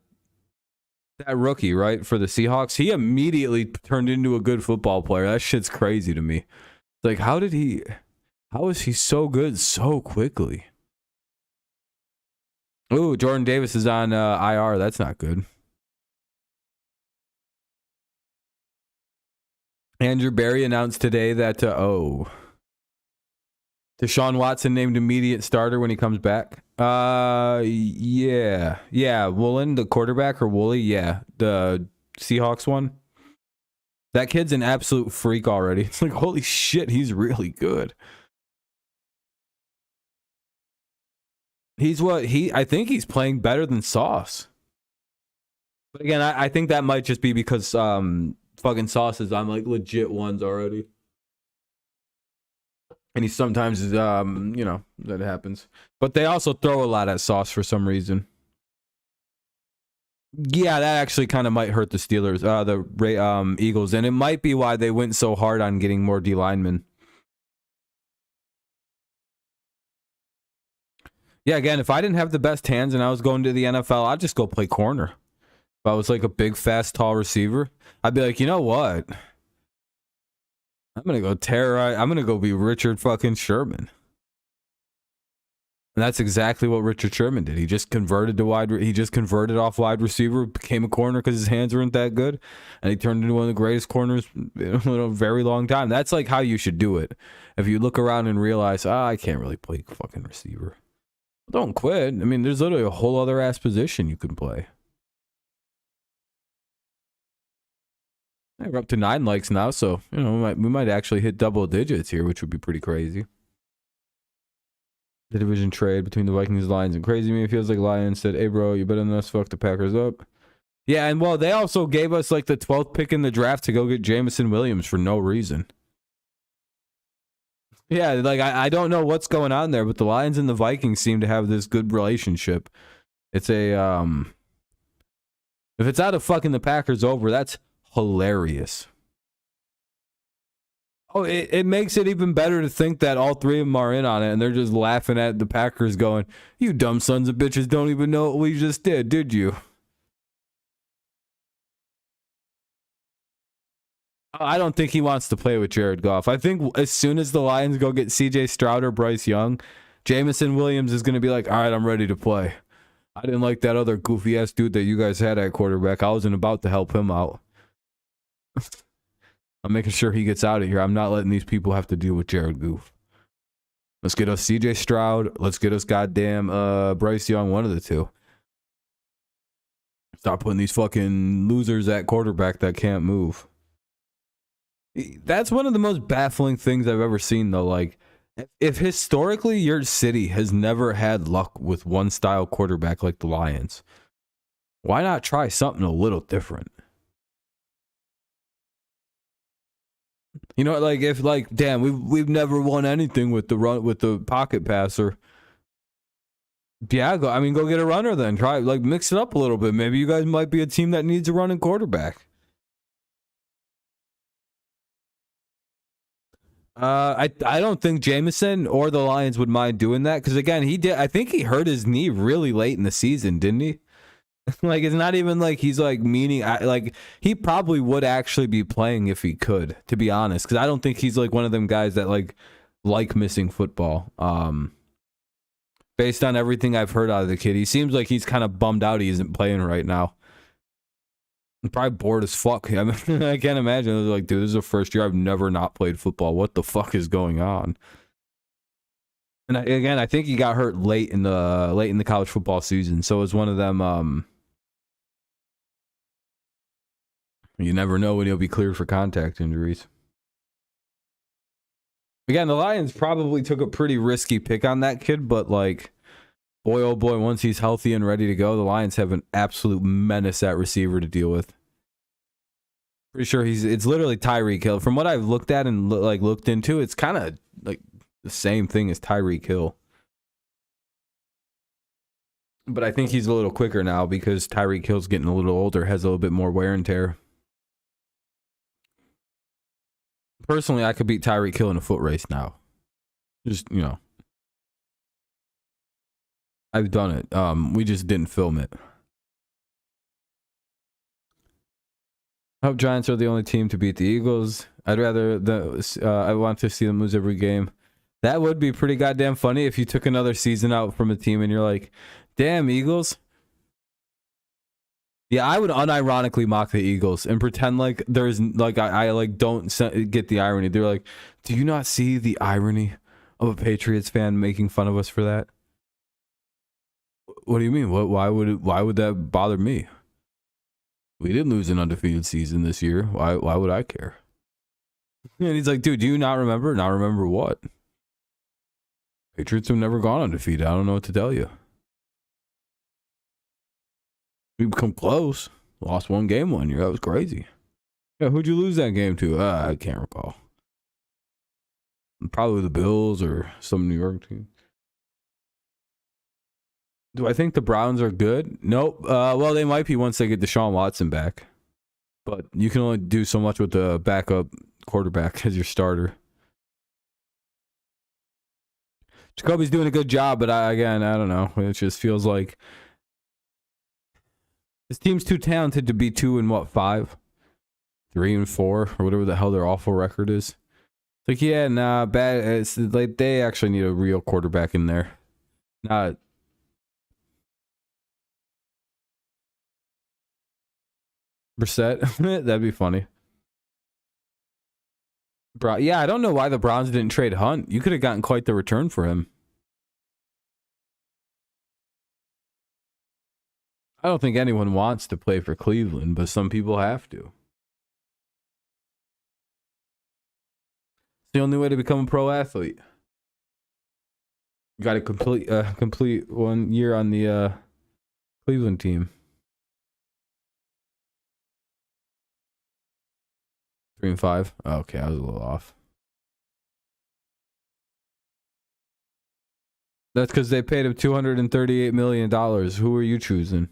S1: rookie, right, for the Seahawks, he immediately turned into a good football player. That shit's crazy to me. Like, how is he so good so quickly? Ooh, Jordan Davis is on IR. That's not good. Andrew Berry announced today that, Deshaun Watson named immediate starter when he comes back. Yeah. Woolen, the quarterback, or Wooly, yeah, the Seahawks one. That kid's an absolute freak already. It's like, holy shit, he's really good. I think he's playing better than Sauce. But again, I think that might just be because fucking Sauce is on like legit ones already. And he sometimes is, that happens. But they also throw a lot at Sauce for some reason. Yeah, that actually kind of might hurt the Steelers, the Eagles. And it might be why they went so hard on getting more D linemen. Yeah, again, if I didn't have the best hands and I was going to the NFL, I'd just go play corner. If I was like a big, fast, tall receiver, I'd be like, you know what? I'm going to go terrorize. I'm going to go be Richard fucking Sherman. And that's exactly what Richard Sherman did. He just converted off wide receiver, became a corner because his hands weren't that good. And he turned into one of the greatest corners in a very long time. That's like how you should do it. If you look around and realize, I can't really play fucking receiver. Don't quit. I mean, there's literally a whole other ass position you can play. We're up to 9 likes now, so we might actually hit double digits here, which would be pretty crazy. The division trade between the Vikings, Lions, and crazy me. It feels like Lions said, "Hey, bro, you better than us. Fuck the Packers up." Yeah, and well, they also gave us like the 12th pick in the draft to go get Jameson Williams for no reason. Yeah, like I don't know what's going on there, but the Lions and the Vikings seem to have this good relationship. It's a if it's out of fucking the Packers over, that's hilarious. Oh, it makes it even better to think that all three of them are in on it, and they're just laughing at the Packers going, "You dumb sons of bitches don't even know what we just did you?" I don't think he wants to play with Jared Goff. I think as soon as the Lions go get CJ Stroud or Bryce Young, Jameson Williams is going to be like, all right, I'm ready to play. I didn't like that other goofy ass dude that you guys had at quarterback. I wasn't about to help him out. I'm making sure he gets out of here. I'm not letting these people have to deal with Jared Goff. Let's get us CJ Stroud. Let's get us goddamn Bryce Young, one of the two. Stop putting these fucking losers at quarterback that can't move. That's one of the most baffling things I've ever seen, though. Like, If historically your city has never had luck with one style quarterback like the Lions, why not try something a little different? You know, like if like damn, we've never won anything with the run with the pocket passer. Yeah, go get a runner then. Try like mix it up a little bit. Maybe you guys might be a team that needs a running quarterback. I don't think Jameson or the Lions would mind doing that because again I think he hurt his knee really late in the season, didn't he? Like it's not even like he's like meaning like he probably would actually be playing if he could, to be honest, because I don't think he's like one of them guys that like missing football. Based on everything I've heard out of the kid, he seems like he's kind of bummed out he isn't playing right now. I'm probably bored as fuck. I mean, I can't imagine. They're like, dude, this is the first year I've never not played football. What the fuck is going on? And again, I think he got hurt late in the college football season, so it was one of them. You never know when he'll be cleared for contact injuries. Again, the Lions probably took a pretty risky pick on that kid, but like, boy, oh boy, once he's healthy and ready to go, the Lions have an absolute menace at receiver to deal with. Pretty sure it's literally Tyreek Hill. From what I've looked at and looked into, it's kind of like the same thing as Tyreek Hill. But I think he's a little quicker now because Tyreek Hill's getting a little older, has a little bit more wear and tear. Personally, I could beat Tyreek Hill in a foot race now. Just, you know. I've done it. We just didn't film it. I hope Giants are the only team to beat the Eagles. I want to see them lose every game. That would be pretty goddamn funny if you took another season out from a team and you're like, damn, Eagles. Yeah, I would unironically mock the Eagles and pretend like there's like I like don't get the irony. They're like, do you not see the irony of a Patriots fan making fun of us for that? What do you mean? Why would that bother me? We didn't lose an undefeated season this year. Why would I care? And he's like, dude, do you not remember? Not remember what? Patriots have never gone undefeated. I don't know what to tell you. We become close. Lost one game one year. That was crazy. Yeah, who'd you lose that game to? I can't recall. Probably the Bills or some New York team. Do I think the Browns are good? Nope. Well, they might be once they get Deshaun Watson back. But you can only do so much with the backup quarterback as your starter. Jacoby's doing a good job, but I don't know. It just feels like this team's too talented to be 2-5, 3-4, or whatever the hell their awful record is. It's like, yeah, nah, bad. It's like they actually need a real quarterback in there. Not Brissett. That'd be funny. Yeah, I don't know why the Browns didn't trade Hunt. You could have gotten quite the return for him. I don't think anyone wants to play for Cleveland, but some people have to. It's the only way to become a pro athlete. You got to complete 1 year on the Cleveland team. 3-5. Okay, I was a little off. That's because they paid him $238 million. Who are you choosing?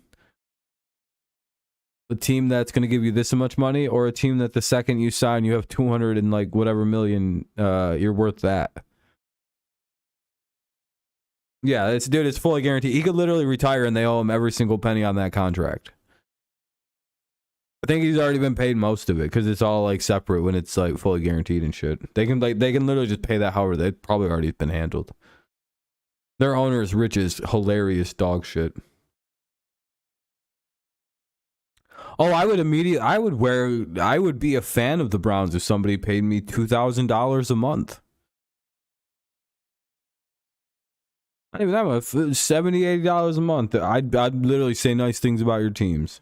S1: A team that's going to give you this much money, or a team that the second you sign, you have 200 and like whatever million, you're worth that. Yeah, it's fully guaranteed. He could literally retire and they owe him every single penny on that contract. I think he's already been paid most of it because it's all like separate when it's like fully guaranteed and shit. They can literally just pay that however they've probably already been handled. Their owner is rich as hilarious dog shit. Oh, I would be a fan of the Browns if somebody paid me $2,000 a month. Not even that much, $70, $80 a month. I'd literally say nice things about your teams.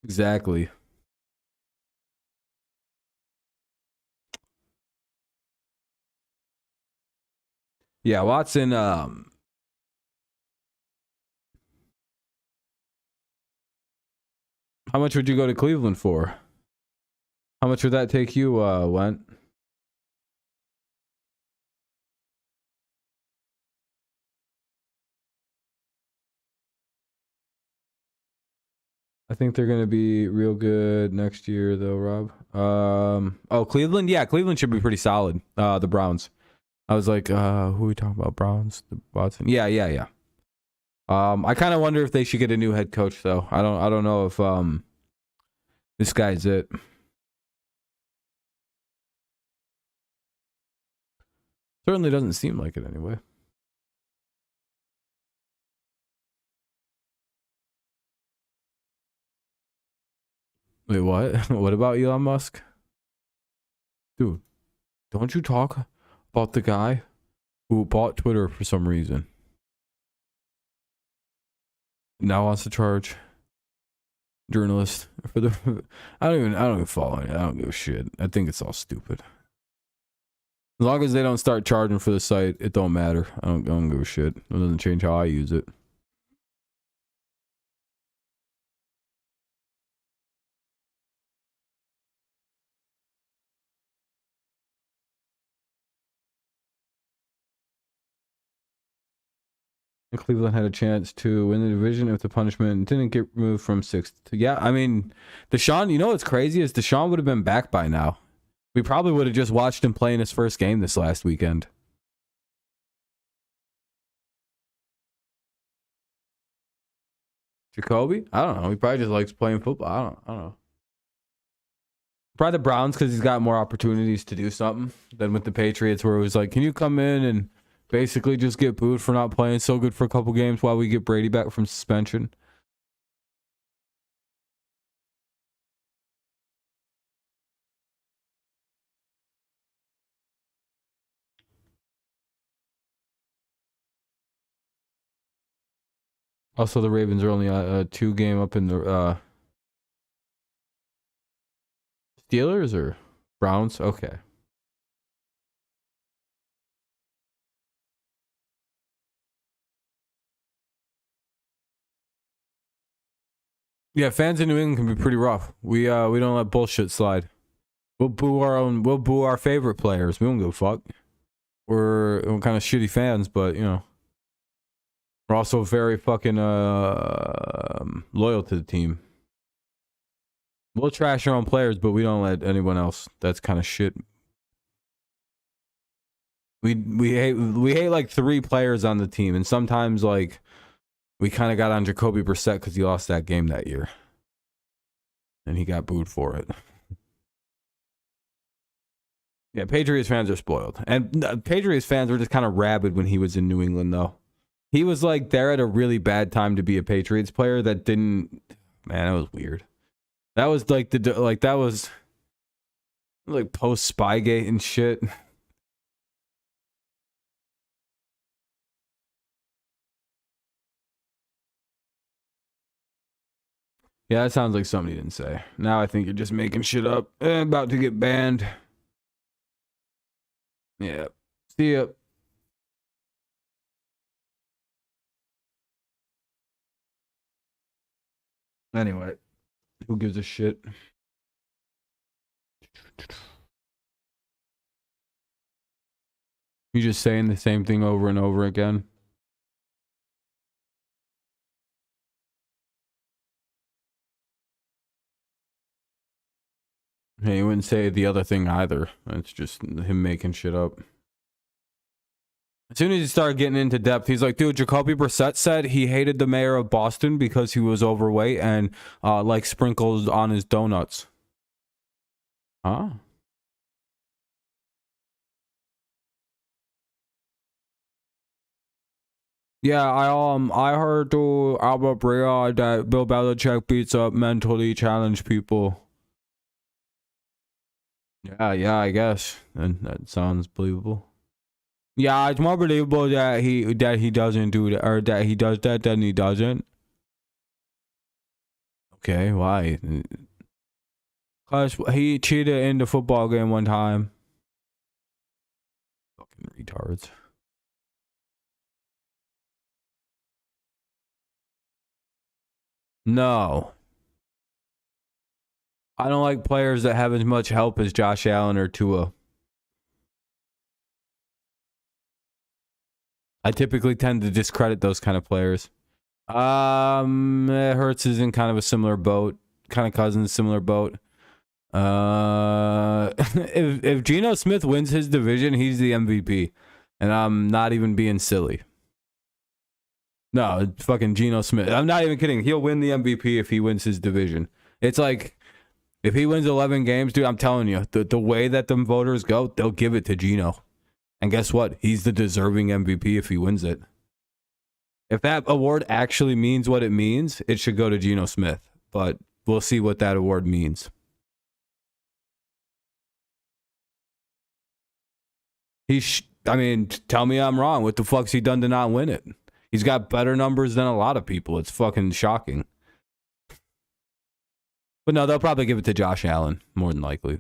S1: Exactly. Yeah, Watson. How much would you go to Cleveland for? How much would that take you, Went? I think they're gonna be real good next year, though, Rob. Oh, Cleveland. Yeah, Cleveland should be pretty solid. The Browns. I was like, who are we talking about? Browns, the Watson. Yeah, yeah, yeah. I kind of wonder if they should get a new head coach, though. I don't know if this guy's it. Certainly doesn't seem like it anyway. Wait, what? What about Elon Musk? Dude, don't you talk about the guy who bought Twitter for some reason? Now wants to charge journalists for the I don't even follow it. I don't give a shit. I think it's all stupid. As long as they don't start charging for the site, it don't matter. I don't give a shit. It doesn't change how I use it. Cleveland had a chance to win the division if the punishment didn't get removed from 6th. Yeah, I mean, Deshaun, you know what's crazy is Deshaun would have been back by now. We probably would have just watched him play in his first game this last weekend. Jacoby? I don't know. He probably just likes playing football. I don't know. Probably the Browns because he's got more opportunities to do something than with the Patriots, where it was like, can you come in and basically just get booed for not playing so good for a couple games while we get Brady back from suspension? Also, the Ravens are only a 2-game up in the Steelers or Browns. Okay. Yeah, fans in New England can be pretty rough. We don't let bullshit slide. We'll boo our favorite players. We don't give a fuck. We're kind of shitty fans, but you know, we're also very fucking loyal to the team. We'll trash our own players, but we don't let anyone else. That's kind of shit. We hate like 3 players on the team, and sometimes like we kind of got on Jacoby Brissett because he lost that game that year, and he got booed for it. Yeah, Patriots fans are spoiled, and Patriots fans were just kind of rabid when he was in New England, though. He was like there at a really bad time to be a Patriots player. That didn't, man, that was weird. That was like that was like post Spygate and shit. Yeah, that sounds like something he didn't say. Now I think you're just making shit up. About to get banned. Yeah. See ya. Anyway, who gives a shit? You just saying the same thing over and over again. Hey, you wouldn't say the other thing either. It's just him making shit up. As soon as he started getting into depth, he's like, dude, Jacoby Brissett said he hated the mayor of Boston because he was overweight and like sprinkles on his donuts. Huh? Yeah, I heard through Albert Breer that Bill Belichick beats up mentally challenged people. Yeah, I guess. And that sounds believable. Yeah, it's more believable that he doesn't do that, or that he does that than he doesn't. Okay, why? Cause he cheated in the football game one time. Fucking retards. No. I don't like players that have as much help as Josh Allen or Tua. I typically tend to discredit those kind of players. Hurts is in kind of a similar boat. Kind of Cousins, similar boat. If Geno Smith wins his division, he's the MVP. And I'm not even being silly. No, it's fucking Geno Smith. I'm not even kidding. He'll win the MVP if he wins his division. It's like, if he wins 11 games, dude, I'm telling you, the way that the voters go, they'll give it to Geno. And guess what? He's the deserving MVP if he wins it. If that award actually means what it means, it should go to Geno Smith. But we'll see what that award means. I mean, tell me I'm wrong. What the fuck's he done to not win it? He's got better numbers than a lot of people. It's fucking shocking. But no, they'll probably give it to Josh Allen, more than likely.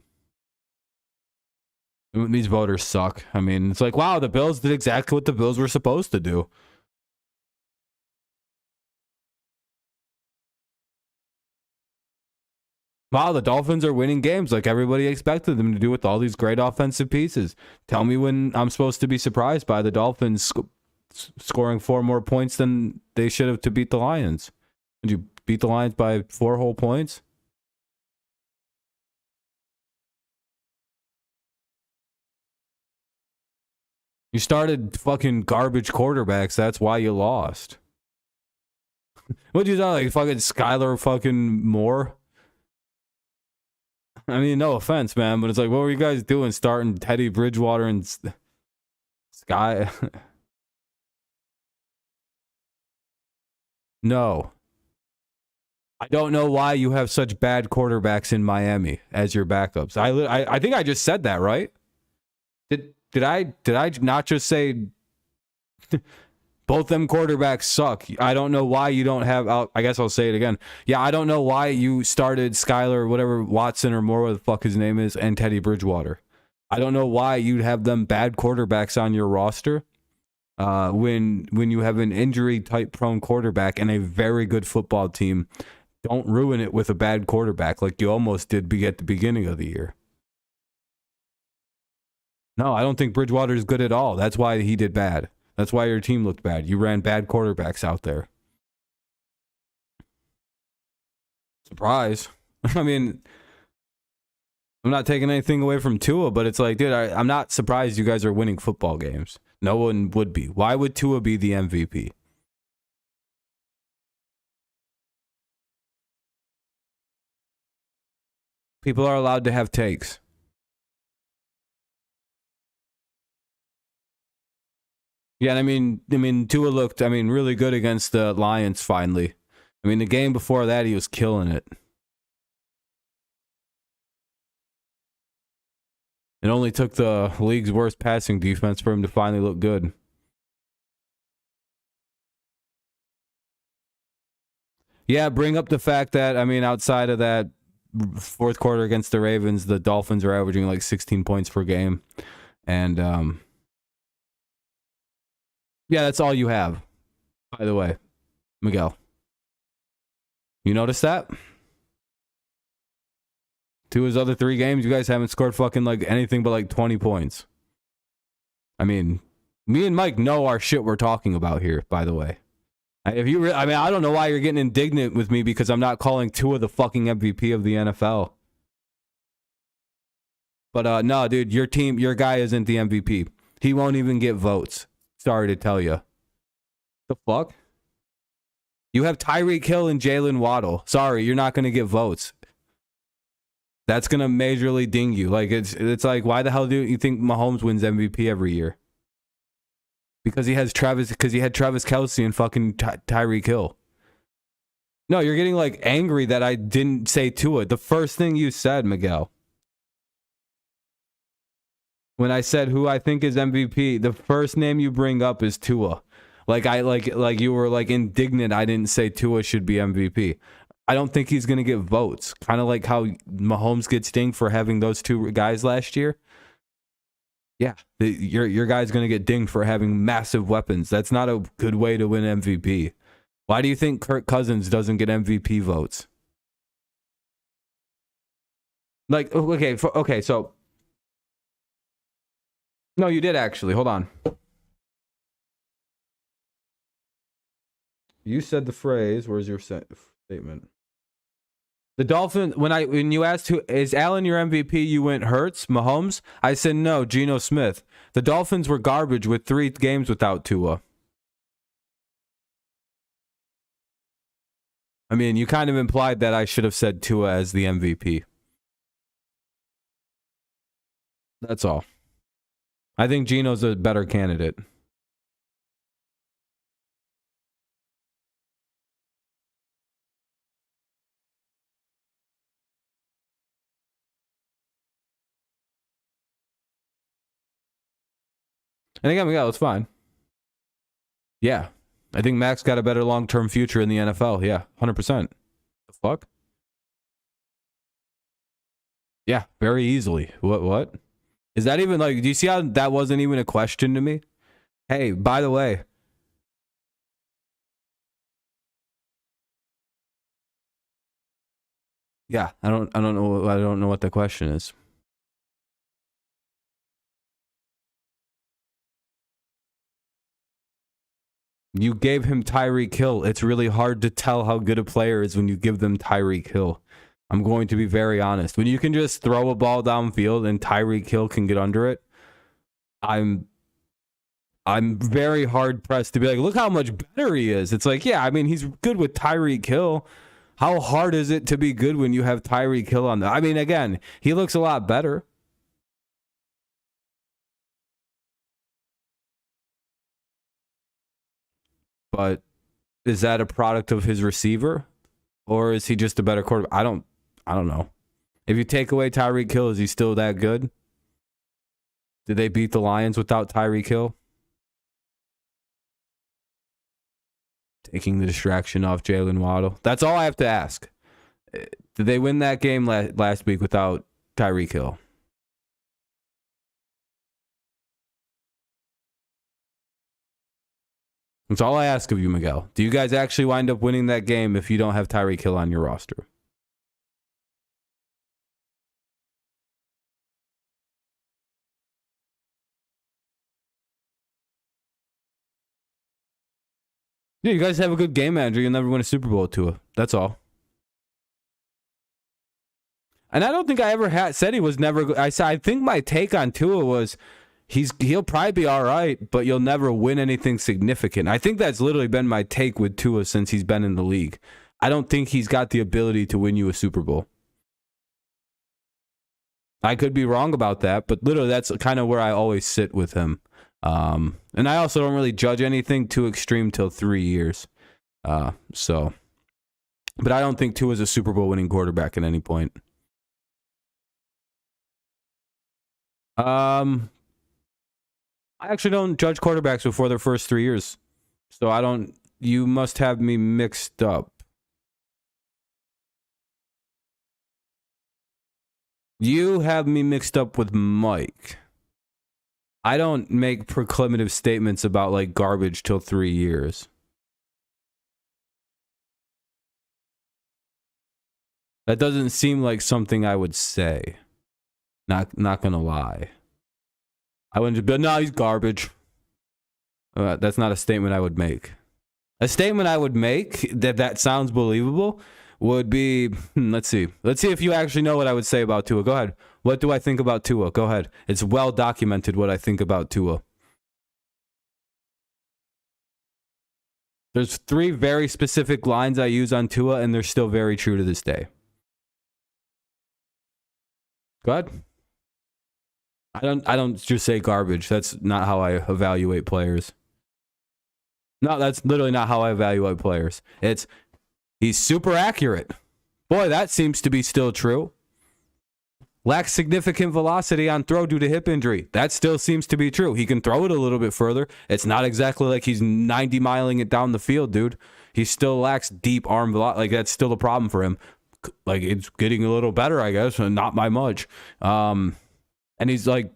S1: These voters suck. I mean, it's like, wow, the Bills did exactly what the Bills were supposed to do. Wow, the Dolphins are winning games like everybody expected them to do with all these great offensive pieces. Tell me when I'm supposed to be surprised by the Dolphins scoring 4 more points than they should have to beat the Lions. Did you beat the Lions by 4 whole points? You started fucking garbage quarterbacks. That's why you lost. What'd you sound like? Fucking Skylar fucking Moore? I mean, no offense, man, but it's like, what were you guys doing starting Teddy Bridgewater and Sky? No. I don't know why you have such bad quarterbacks in Miami as your backups. I think I just said that, right? Did I not just say both them quarterbacks suck? I don't know why you don't have. I guess I'll say it again. Yeah, I don't know why you started Skyler, whatever, Watson or Moore, what the fuck his name is, and Teddy Bridgewater. I don't know why you'd have them bad quarterbacks on your roster when you have an injury type prone quarterback and a very good football team. Don't ruin it with a bad quarterback like you almost did at the beginning of the year. No, I don't think Bridgewater is good at all. That's why he did bad. That's why your team looked bad. You ran bad quarterbacks out there. Surprise. I mean, I'm not taking anything away from Tua, but it's like, dude, I'm not surprised you guys are winning football games. No one would be. Why would Tua be the MVP? People are allowed to have takes. Yeah, I mean, Tua looked, really good against the Lions finally. I mean, the game before that, he was killing it. It only took the league's worst passing defense for him to finally look good. Yeah, bring up the fact that, outside of that fourth quarter against the Ravens, the Dolphins are averaging like 16 points per game. And, yeah, that's all you have, by the way, Miguel. You notice that? 2 of his other 3 games, you guys haven't scored fucking like anything but like 20 points. I mean, me and Mike know our shit we're talking about here, by the way. If you, I don't know why you're getting indignant with me because I'm not calling Tua the fucking MVP of the NFL. But no, dude, your guy isn't the MVP. He won't even get votes. Sorry to tell you. The fuck? You have Tyreek Hill and Jalen Waddle. Sorry, you're not going to get votes. That's going to majorly ding you. Like it's like, why the hell do you think Mahomes wins MVP every year? Because he had Travis Kelce and fucking Tyreek Hill. No, you're getting like angry that I didn't say Tua. The first thing you said, Miguel, when I said who I think is MVP, the first name you bring up is Tua. Like you were like indignant I didn't say Tua should be MVP. I don't think he's going to get votes. Kind of like how Mahomes gets dinged for having those two guys last year. Yeah, your guy's going to get dinged for having massive weapons. That's not a good way to win MVP. Why do you think Kirk Cousins doesn't get MVP votes? Like, okay, so no, you did actually. Hold on. You said the phrase. Where's your statement? The Dolphins, when you asked who is Allen your MVP, you went Hurts, Mahomes. I said no, Geno Smith. The Dolphins were garbage with 3 games without Tua. I mean, you kind of implied that I should have said Tua as the MVP. That's all. I think Geno's a better candidate. And again, yeah, it's fine. Yeah. I think Max got a better long-term future in the NFL. Yeah, 100%. The fuck? Yeah, very easily. What? Is that even like, do you see how that wasn't even a question to me? Hey, by the way. Yeah, I don't know what the question is. You gave him Tyreek Hill. It's really hard to tell how good a player is when you give them Tyreek Hill. I'm going to be very honest. When you can just throw a ball downfield and Tyreek Hill can get under it, I'm very hard pressed to be like, look how much better he is. It's like, yeah, I mean, he's good with Tyreek Hill. How hard is it to be good when you have Tyreek Hill on the? I mean, again, he looks a lot better. But is that a product of his receiver? Or is he just a better quarterback? I don't know. If you take away Tyreek Hill, is he still that good? Did they beat the Lions without Tyreek Hill? Taking the distraction off Jalen Waddle. That's all I have to ask. Did they win that game last week without Tyreek Hill? That's all I ask of you, Miguel. Do you guys actually wind up winning that game if you don't have Tyreek Hill on your roster? Yeah, you guys have a good game manager. You'll never win a Super Bowl to it. That's all. And I don't think I ever said he was never. I think my take on Tua was he'll probably be all right, but you'll never win anything significant. I think that's literally been my take with Tua since he's been in the league. I don't think he's got the ability to win you a Super Bowl. I could be wrong about that, but literally that's kind of where I always sit with him. And I also don't really judge anything too extreme till 3 years. But I don't think Tua is a Super Bowl winning quarterback at any point. I actually don't judge quarterbacks before their first 3 years. So I don't, you must have me mixed up. You have me mixed up with Mike. I don't make proclamative statements about like garbage till 3 years. That doesn't seem like something I would say. Not gonna lie. I wouldn't be, no, he's garbage. That's not a statement I would make. A statement I would make that sounds believable would be, let's see if you actually know what I would say about Tua. Go ahead. What do I think about Tua? Go ahead. It's well documented what I think about Tua. There's 3 very specific lines I use on Tua, and they're still very true to this day. Go ahead. I don't just say garbage. That's not how I evaluate players. No, that's literally not how I evaluate players. He's super accurate. Boy, that seems to be still true. Lacks significant velocity on throw due to hip injury. That still seems to be true. He can throw it a little bit further. It's not exactly like he's 90 miling it down the field, dude. He still lacks deep arm velocity. Like, that's still a problem for him. Like, it's getting a little better, I guess, and not by much. And he's like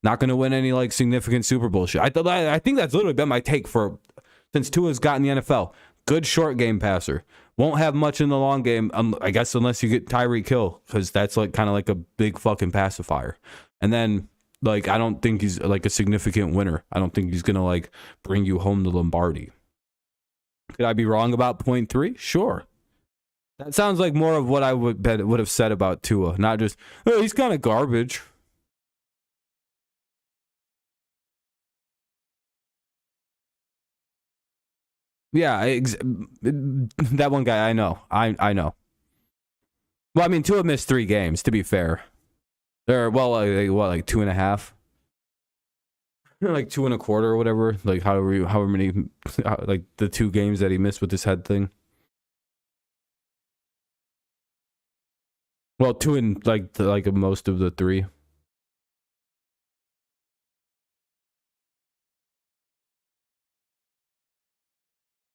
S1: not going to win any like significant Super Bowl shit. I think that's literally been my take since Tua's got in the NFL. Good short game passer. Won't have much in the long game, I guess, unless you get Tyreek Hill, because that's like kind of like a big fucking pacifier. And then, like, I don't think he's like a significant winner. I don't think he's gonna like bring you home to Lombardi. Could I be wrong about 0.3? Sure. That sounds like more of what I would have said about Tua, not just, oh, he's kind of garbage. Yeah, that one guy, I know. I know. Well, I mean, Tua missed 3 games, to be fair. They're, well, like 2.5? Like 2.25 or whatever. Like, however many, like, the 2 games that he missed with this head thing. Well, 2 in, like most of the 3.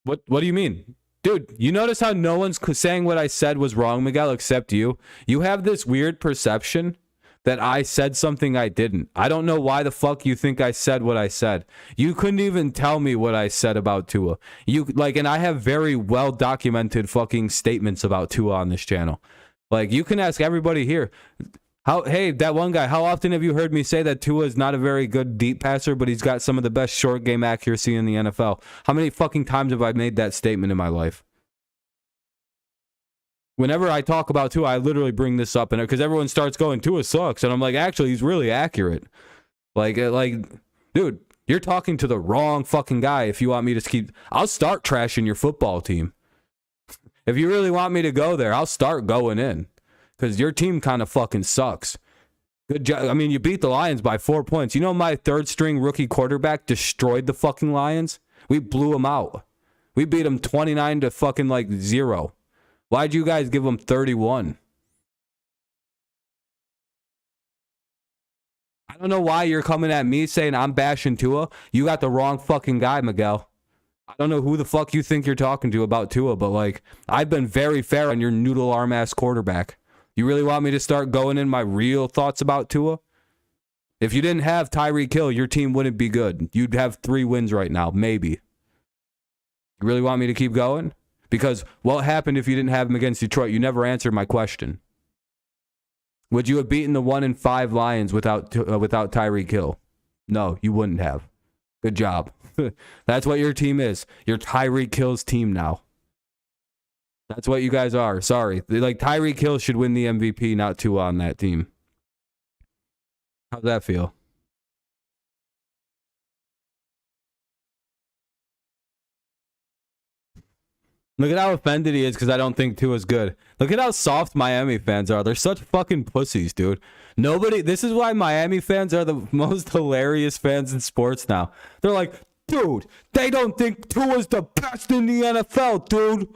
S1: What do you mean? Dude, you notice how no one's saying what I said was wrong, Miguel, except you? You have this weird perception that I said something I didn't. I don't know why the fuck you think I said what I said. You couldn't even tell me what I said about Tua. And I have very well documented fucking statements about Tua on this channel. Like, you can ask everybody here. Hey, that one guy, how often have you heard me say that Tua is not a very good deep passer, but he's got some of the best short game accuracy in the NFL? How many fucking times have I made that statement in my life? Whenever I talk about Tua, I literally bring this up, and because everyone starts going, Tua sucks, and I'm like, actually, he's really accurate. Like, dude, you're talking to the wrong fucking guy if you want me to I'll start trashing your football team. If you really want me to go there, I'll start going in. Because your team kind of fucking sucks. Good job. I mean, you beat the Lions by 4 points. You know my third-string rookie quarterback destroyed the fucking Lions? We blew them out. We beat them 29 to fucking like 0. Why'd you guys give them 31? I don't know why you're coming at me saying I'm bashing Tua. You got the wrong fucking guy, Miguel. I don't know who the fuck you think you're talking to about Tua, but like, I've been very fair on your noodle arm-ass quarterback. You really want me to start going in my real thoughts about Tua? If you didn't have Tyreek Hill, your team wouldn't be good. You'd have 3 wins right now, maybe. You really want me to keep going? Because what happened if you didn't have him against Detroit? You never answered my question. Would you have beaten the 1-5 Lions without Tyreek Hill? No, you wouldn't have. Good job. That's what your team is. You're Tyreek Hill's team now. That's what you guys are. Sorry. Like, Tyreek Hill should win the MVP, not Tua on that team. How's that feel? Look at how offended he is because I don't think Tua's good. Look at how soft Miami fans are. They're such fucking pussies, dude. This is why Miami fans are the most hilarious fans in sports now. They're like, dude, they don't think Tua's the best in the NFL, dude.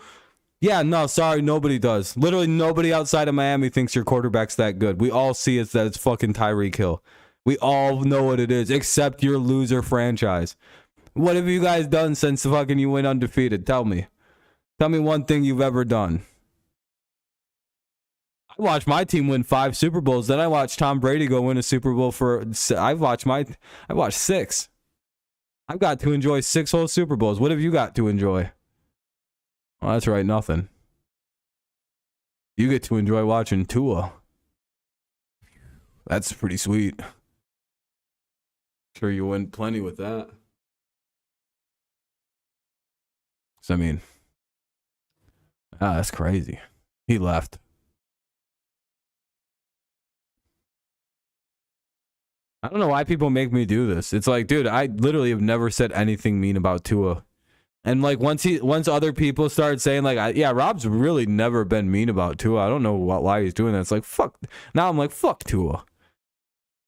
S1: Yeah, no, sorry, nobody does. Literally nobody outside of Miami thinks your quarterback's that good. We all see that it's fucking Tyreek Hill. We all know what it is, except your loser franchise. What have you guys done since fucking you went undefeated? Tell me. Tell me one thing you've ever done. I watched my team win 5 Super Bowls. Then I watched Tom Brady go win a Super Bowl I watched 6. I've got to enjoy 6 whole Super Bowls. What have you got to enjoy? Well, that's right, nothing. You get to enjoy watching Tua. That's pretty sweet. Sure you win plenty with that. So, I mean, that's crazy. He left. I don't know why people make me do this. It's like, dude, I literally have never said anything mean about Tua. And like once other people start saying like, yeah, Rob's really never been mean about Tua. I don't know why he's doing that. It's like, fuck. Now I'm like, fuck Tua.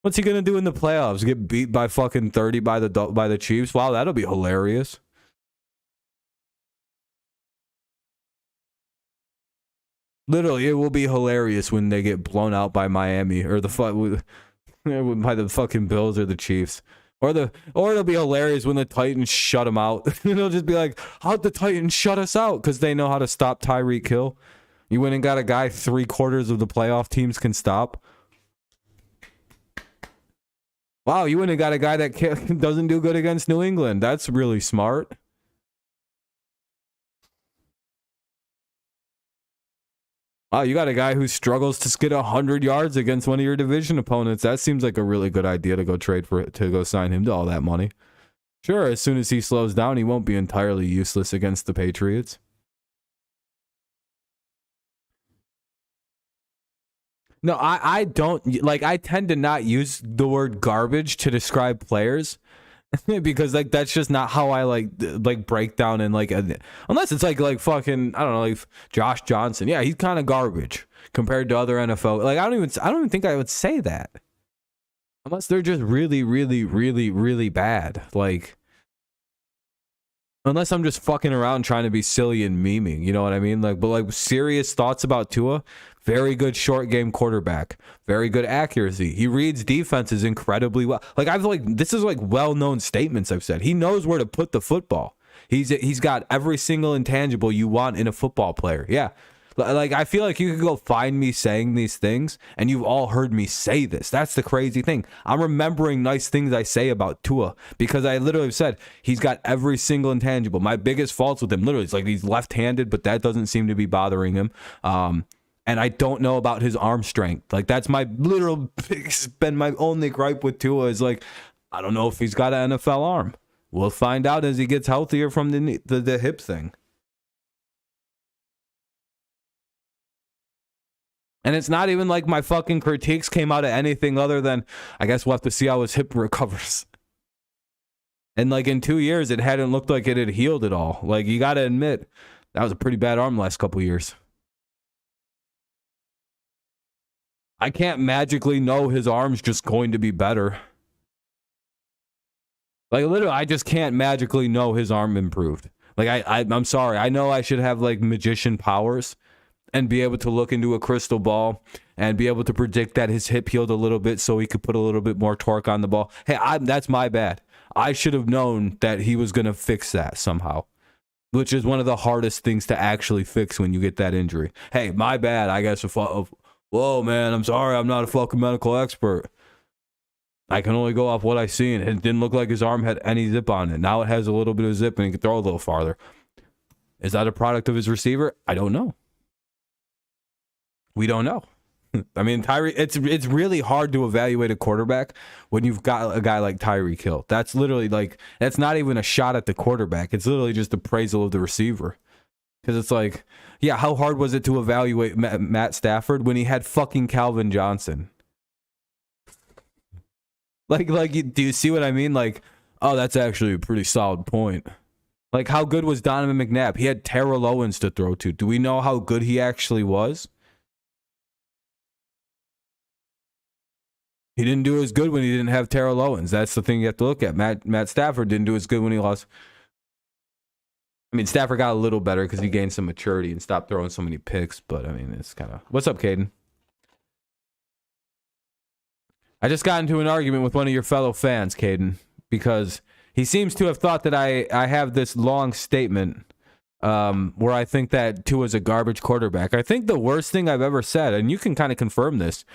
S1: What's he gonna do in the playoffs? Get beat by fucking 30 by the Chiefs? Wow, that'll be hilarious. Literally, it will be hilarious when they get blown out by Miami or by the fucking Bills or the Chiefs. Or it'll be hilarious when the Titans shut them out. It'll just be like, how'd the Titans shut us out? Because they know how to stop Tyreek Hill. You went and got a guy 3/4 of the playoff teams can stop. Wow, you went and got a guy that doesn't do good against New England. That's really smart. Wow, you got a guy who struggles to get 100 yards against one of your division opponents. That seems like a really good idea to go to go sign him to all that money. Sure, as soon as he slows down, he won't be entirely useless against the Patriots. No, I don't like. I tend to not use the word garbage to describe players because like that's just not how I like break down and like unless it's like fucking I don't know, like Josh Johnson. Yeah, he's kind of garbage compared to other NFL. Like I don't even think I would say that unless they're just really really really really bad. Like unless I'm just fucking around trying to be silly and memeing, you know what I mean? Like, but like serious thoughts about Tua. Very good short game quarterback. Very good accuracy. He reads defenses incredibly well. Like this is like well-known statements I've said. He knows where to put the football. He's got every single intangible you want in a football player. Yeah. Like I feel like you could go find me saying these things and you've all heard me say this. That's the crazy thing. I'm remembering nice things I say about Tua because I literally said he's got every single intangible. My biggest faults with him literally is like he's left-handed, but that doesn't seem to be bothering him. And I don't know about his arm strength. Like that's my literal been my only gripe with Tua is like I don't know if he's got an NFL arm. We'll find out as he gets healthier from the hip thing. And it's not even like my fucking critiques came out of anything other than I guess we'll have to see how his hip recovers. And like in 2 years, it hadn't looked like it had healed at all. Like you got to admit that was a pretty bad arm the last couple years. I can't magically know his arm's just going to be better. Like literally, I just can't magically know his arm improved. Like I'm sorry. I know I should have like magician powers and be able to look into a crystal ball and be able to predict that his hip healed a little bit so he could put a little bit more torque on the ball. Hey, that's my bad. I should have known that he was going to fix that somehow, which is one of the hardest things to actually fix when you get that injury. Hey, my bad. I guess whoa, man, I'm sorry. I'm not a fucking medical expert. I can only go off what I see, and it didn't look like his arm had any zip on it. Now it has a little bit of zip, and he can throw a little farther. Is that a product of his receiver? I don't know. We don't know. I mean, it's really hard to evaluate a quarterback when you've got a guy like Tyreek Hill. That's literally like, that's not even a shot at the quarterback. It's literally just appraisal of the receiver. Because it's like, yeah, how hard was it to evaluate Matt Stafford when he had fucking Calvin Johnson? Like, do you see what I mean? Like, oh, that's actually a pretty solid point. Like, how good was Donovan McNabb? He had Terrell Owens to throw to. Do we know how good he actually was? He didn't do as good when he didn't have Terrell Owens. That's the thing you have to look at. Matt Stafford didn't do as good when he lost. I mean, Stafford got a little better because he gained some maturity and stopped throwing so many picks. But, I mean, it's kind of... What's up, Caden? I just got into an argument with one of your fellow fans, Caden, because he seems to have thought that I have this long statement where I think that Tua's a garbage quarterback. I think the worst thing I've ever said, and you can kind of confirm this,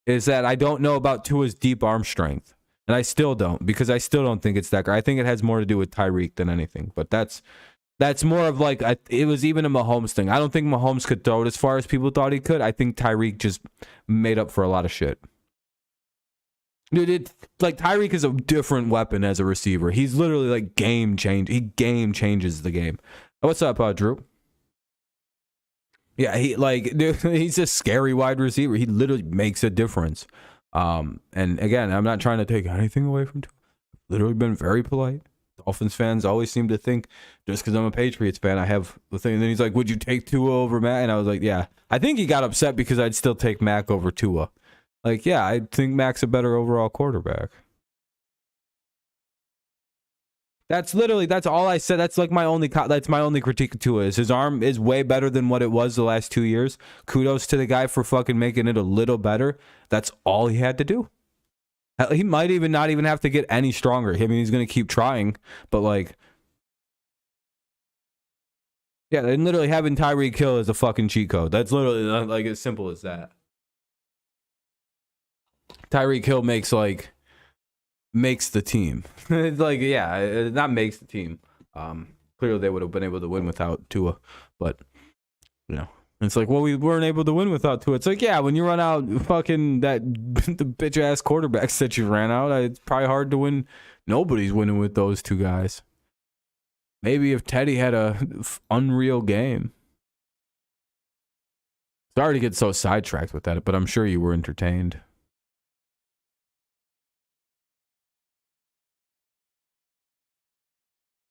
S1: is that I don't know about Tua's deep arm strength. And I still don't, because I still don't think it's that great. I think it has more to do with Tyreek than anything. But that's more of like, it was even a Mahomes thing. I don't think Mahomes could throw it as far as people thought he could. I think Tyreek just made up for a lot of shit. Dude, like Tyreek is a different weapon as a receiver. He's literally like game change. He game changes the game. What's up, Drew? Yeah, dude, he's a scary wide receiver. He literally makes a difference. And again, I'm not trying to take anything away from Tua. I've literally been very polite. Dolphins fans always seem to think just because I'm a Patriots fan, I have the thing. And then he's like, "Would you take Tua over Matt?" And I was like, "Yeah." I think he got upset because I'd still take Mac over Tua. Like, yeah, I think Mac's a better overall quarterback. That's literally, that's all I said. That's like my only that's my only critique to it. Is his arm is way better than what it was the last 2 years. Kudos to the guy for fucking making it a little better. That's all he had to do. He might even not even have to get any stronger. I mean, he's going to keep trying, but like, yeah, and literally having Tyreek Hill is a fucking cheat code. That's literally like as simple as that. Tyreek Hill makes the team. It's like, yeah, not makes the team. Clearly they would have been able to win without Tua, but you know, it's like, well, we weren't able to win without Tua. It's like, yeah, when you run out fucking the bitch ass quarterbacks that you ran out, it's probably hard to win. Nobody's winning with those two guys. Maybe if Teddy had a unreal game. Sorry to get so sidetracked with that, but I'm sure you were entertained.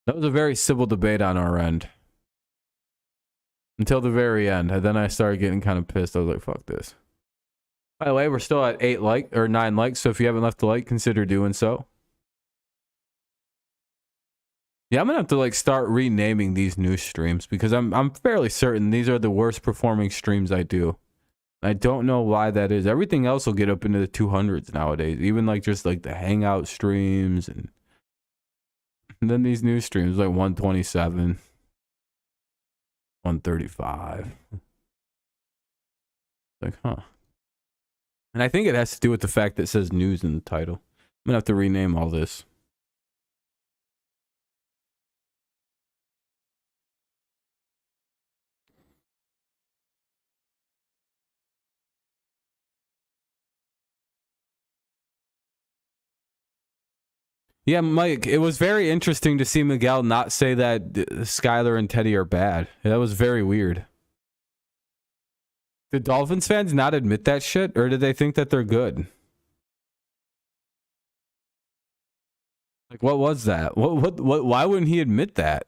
S1: That was a very civil debate on our end. Until the very end. And then I started getting kind of pissed. I was like, fuck this. By the way, we're still at 9 likes, so if you haven't left a like, consider doing so. Yeah, I'm gonna have to like start renaming these new streams because I'm fairly certain these are the worst performing streams I do. I don't know why that is. Everything else will get up into the 200s nowadays. Even like just like the hangout streams and then these new streams like 127, 135. Like, huh. And I think it has to do with the fact that it says news in the title. I'm gonna have to rename all this. Yeah, Mike, it was very interesting to see Miguel not say that Skylar and Teddy are bad. That was very weird. Did Dolphins fans not admit that shit, or did they think that they're good? Like, what was that? What? Why wouldn't he admit that?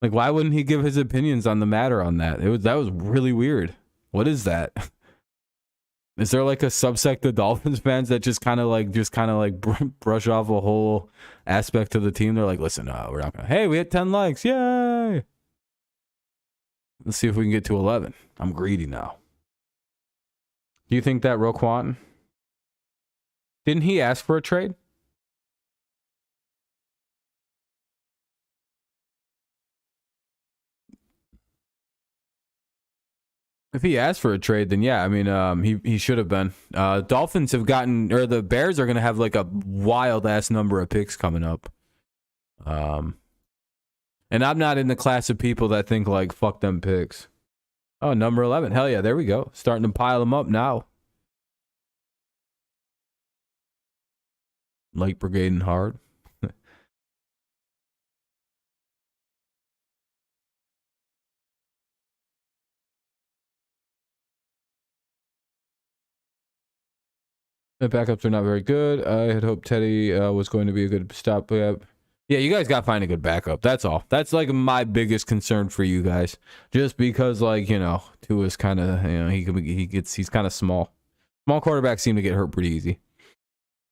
S1: Like, why wouldn't he give his opinions on the matter on that? That was really weird. What is that? Is there like a subsect of Dolphins fans that just kind of like brush off a whole aspect of the team? They're like, listen, we're not gonna. Hey, we hit 10 likes, yay! Let's see if we can get to 11. I'm greedy now. Do you think that Roquan? Didn't he ask for a trade? If he asked for a trade, then yeah, I mean, he should have been. Dolphins have gotten, or the Bears are going to have like a wild ass number of picks coming up. And I'm not in the class of people that think like, fuck them picks. Oh, number 11. Hell yeah, there we go. Starting to pile them up now. Light Brigade and hard. The backups are not very good. I had hoped Teddy was going to be a good stopgap. Yeah, you guys got to find a good backup. That's all. That's like my biggest concern for you guys. Just because, like, you know, Tua's kind of, you know, he's kind of small. Small quarterbacks seem to get hurt pretty easy.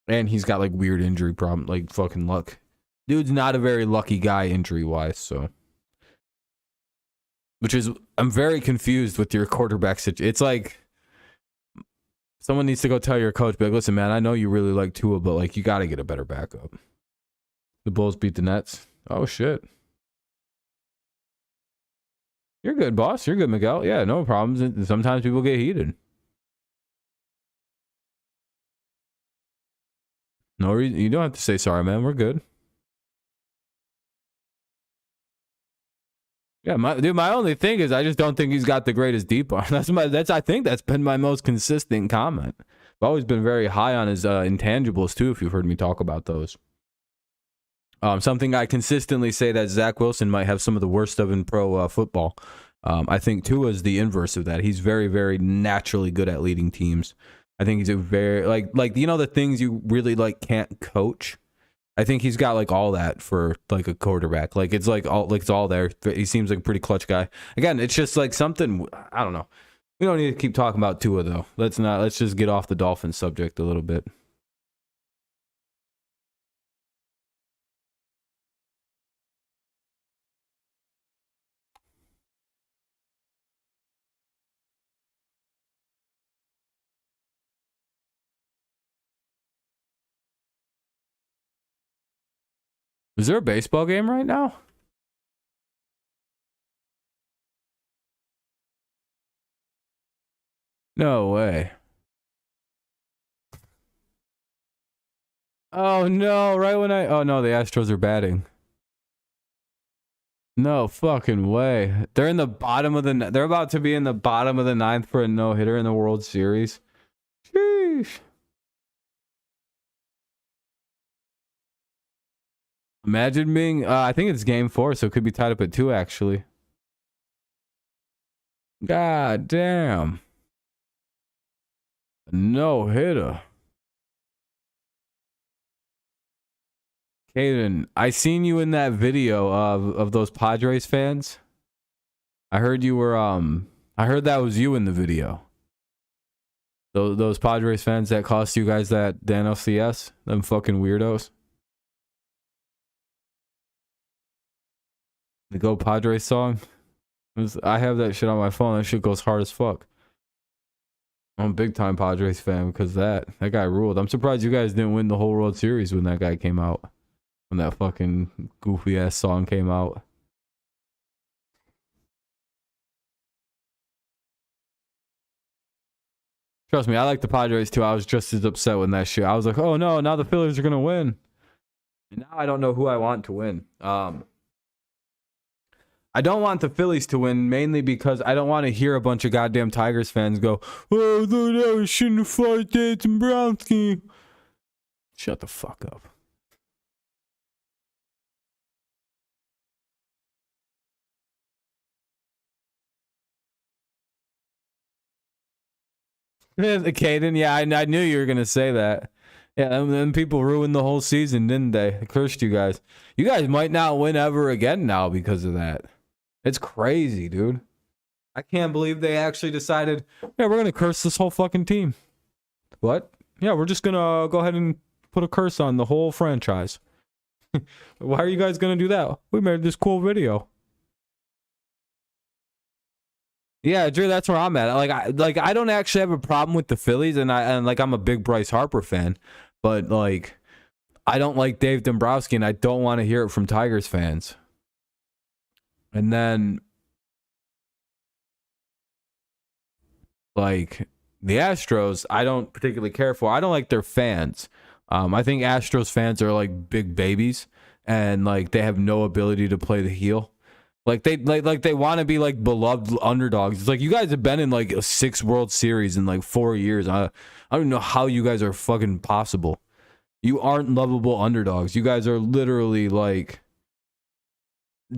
S1: And he's got like weird injury problem, like fucking luck. Dude's not a very lucky guy injury wise, so. Which is, I'm very confused with your quarterback situation. It's like, someone needs to go tell your coach, like, listen, man, I know you really like Tua, but like, you got to get a better backup. The Bulls beat the Nets. Oh, shit. You're good, boss. You're good, Miguel. Yeah, no problems. Sometimes people get heated. No reason. You don't have to say sorry, man. We're good. Yeah, my only thing is I just don't think he's got the greatest deep arm. I think that's been my most consistent comment. I've always been very high on his intangibles too, if you've heard me talk about those. Something I consistently say that Zach Wilson might have some of the worst of in pro football. I think Tua is the inverse of that. He's very, very naturally good at leading teams. I think he's a very like you know the things you really like can't coach. I think he's got like all that for like a quarterback. Like it's all there. He seems like a pretty clutch guy. Again, it's just like something, I don't know. We don't need to keep talking about Tua though. Let's just get off the Dolphins subject a little bit. Is there a baseball game right now? No way. Oh no, right when oh no, the Astros are batting. No fucking way. They're in the bottom of the they're about to be in the bottom of the ninth for a no-hitter in the World Series. Sheesh. Imagine being I think it's game 4, so it could be tied up at 2 actually. God damn. No hitter. Caden, I seen you in that video of those Padres fans. I heard you were I heard that was you in the video. Those Padres fans that cost you guys that NLCS, them fucking weirdos. The Go Padres song. I have that shit on my phone. That shit goes hard as fuck. I'm a big time Padres fan because that guy ruled. I'm surprised you guys didn't win the whole World Series when that guy came out. When that fucking goofy ass song came out. Trust me, I like the Padres too. I was just as upset when that shit. I was like, oh no, now the Phillies are gonna win. And now I don't know who I want to win. I don't want the Phillies to win mainly because I don't want to hear a bunch of goddamn Tigers fans go, oh, no, shouldn't have fought that Dombrowski. Shut the fuck up. Caden, yeah, I knew you were going to say that. Yeah, and then people ruined the whole season, didn't they? They cursed you guys. You guys might not win ever again now because of that. It's crazy, dude. I can't believe they actually decided, yeah, we're going to curse this whole fucking team. What? Yeah, we're just going to go ahead and put a curse on the whole franchise. Why are you guys going to do that? We made this cool video. Yeah, Drew, that's where I'm at. I don't actually have a problem with the Phillies, and I'm a big Bryce Harper fan, but like I don't like Dave Dombrowski, and I don't want to hear it from Tigers fans. And then like the Astros, I don't particularly care for. I don't like their fans. I think Astros fans are like big babies, and like they have no ability to play the heel. Like they want to be like beloved underdogs. It's like you guys have been in like 6 World Series in like 4 years. I don't know how you guys are fucking possible. You aren't lovable underdogs. You guys are literally like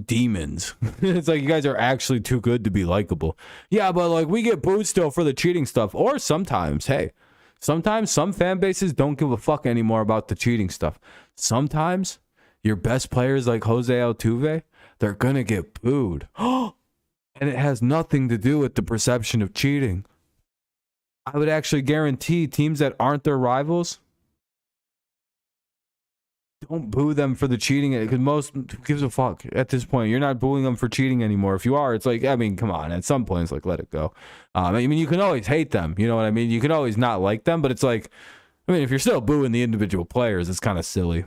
S1: demons. It's like you guys are actually too good to be likable. Yeah, but like we get booed still for the cheating stuff. Or sometimes, hey, sometimes some fan bases don't give a fuck anymore about the cheating stuff. Sometimes your best players like Jose Altuve, they're gonna get booed. And it has nothing to do with the perception of cheating. I would actually guarantee teams that aren't their rivals, don't boo them for the cheating, because most who gives a fuck at this point. You're not booing them for cheating anymore. If you are, it's like, I mean, come on. At some point, it's like, let it go. I mean, you can always hate them. You know what I mean? You can always not like them, but it's like, I mean, if you're still booing the individual players, it's kind of silly.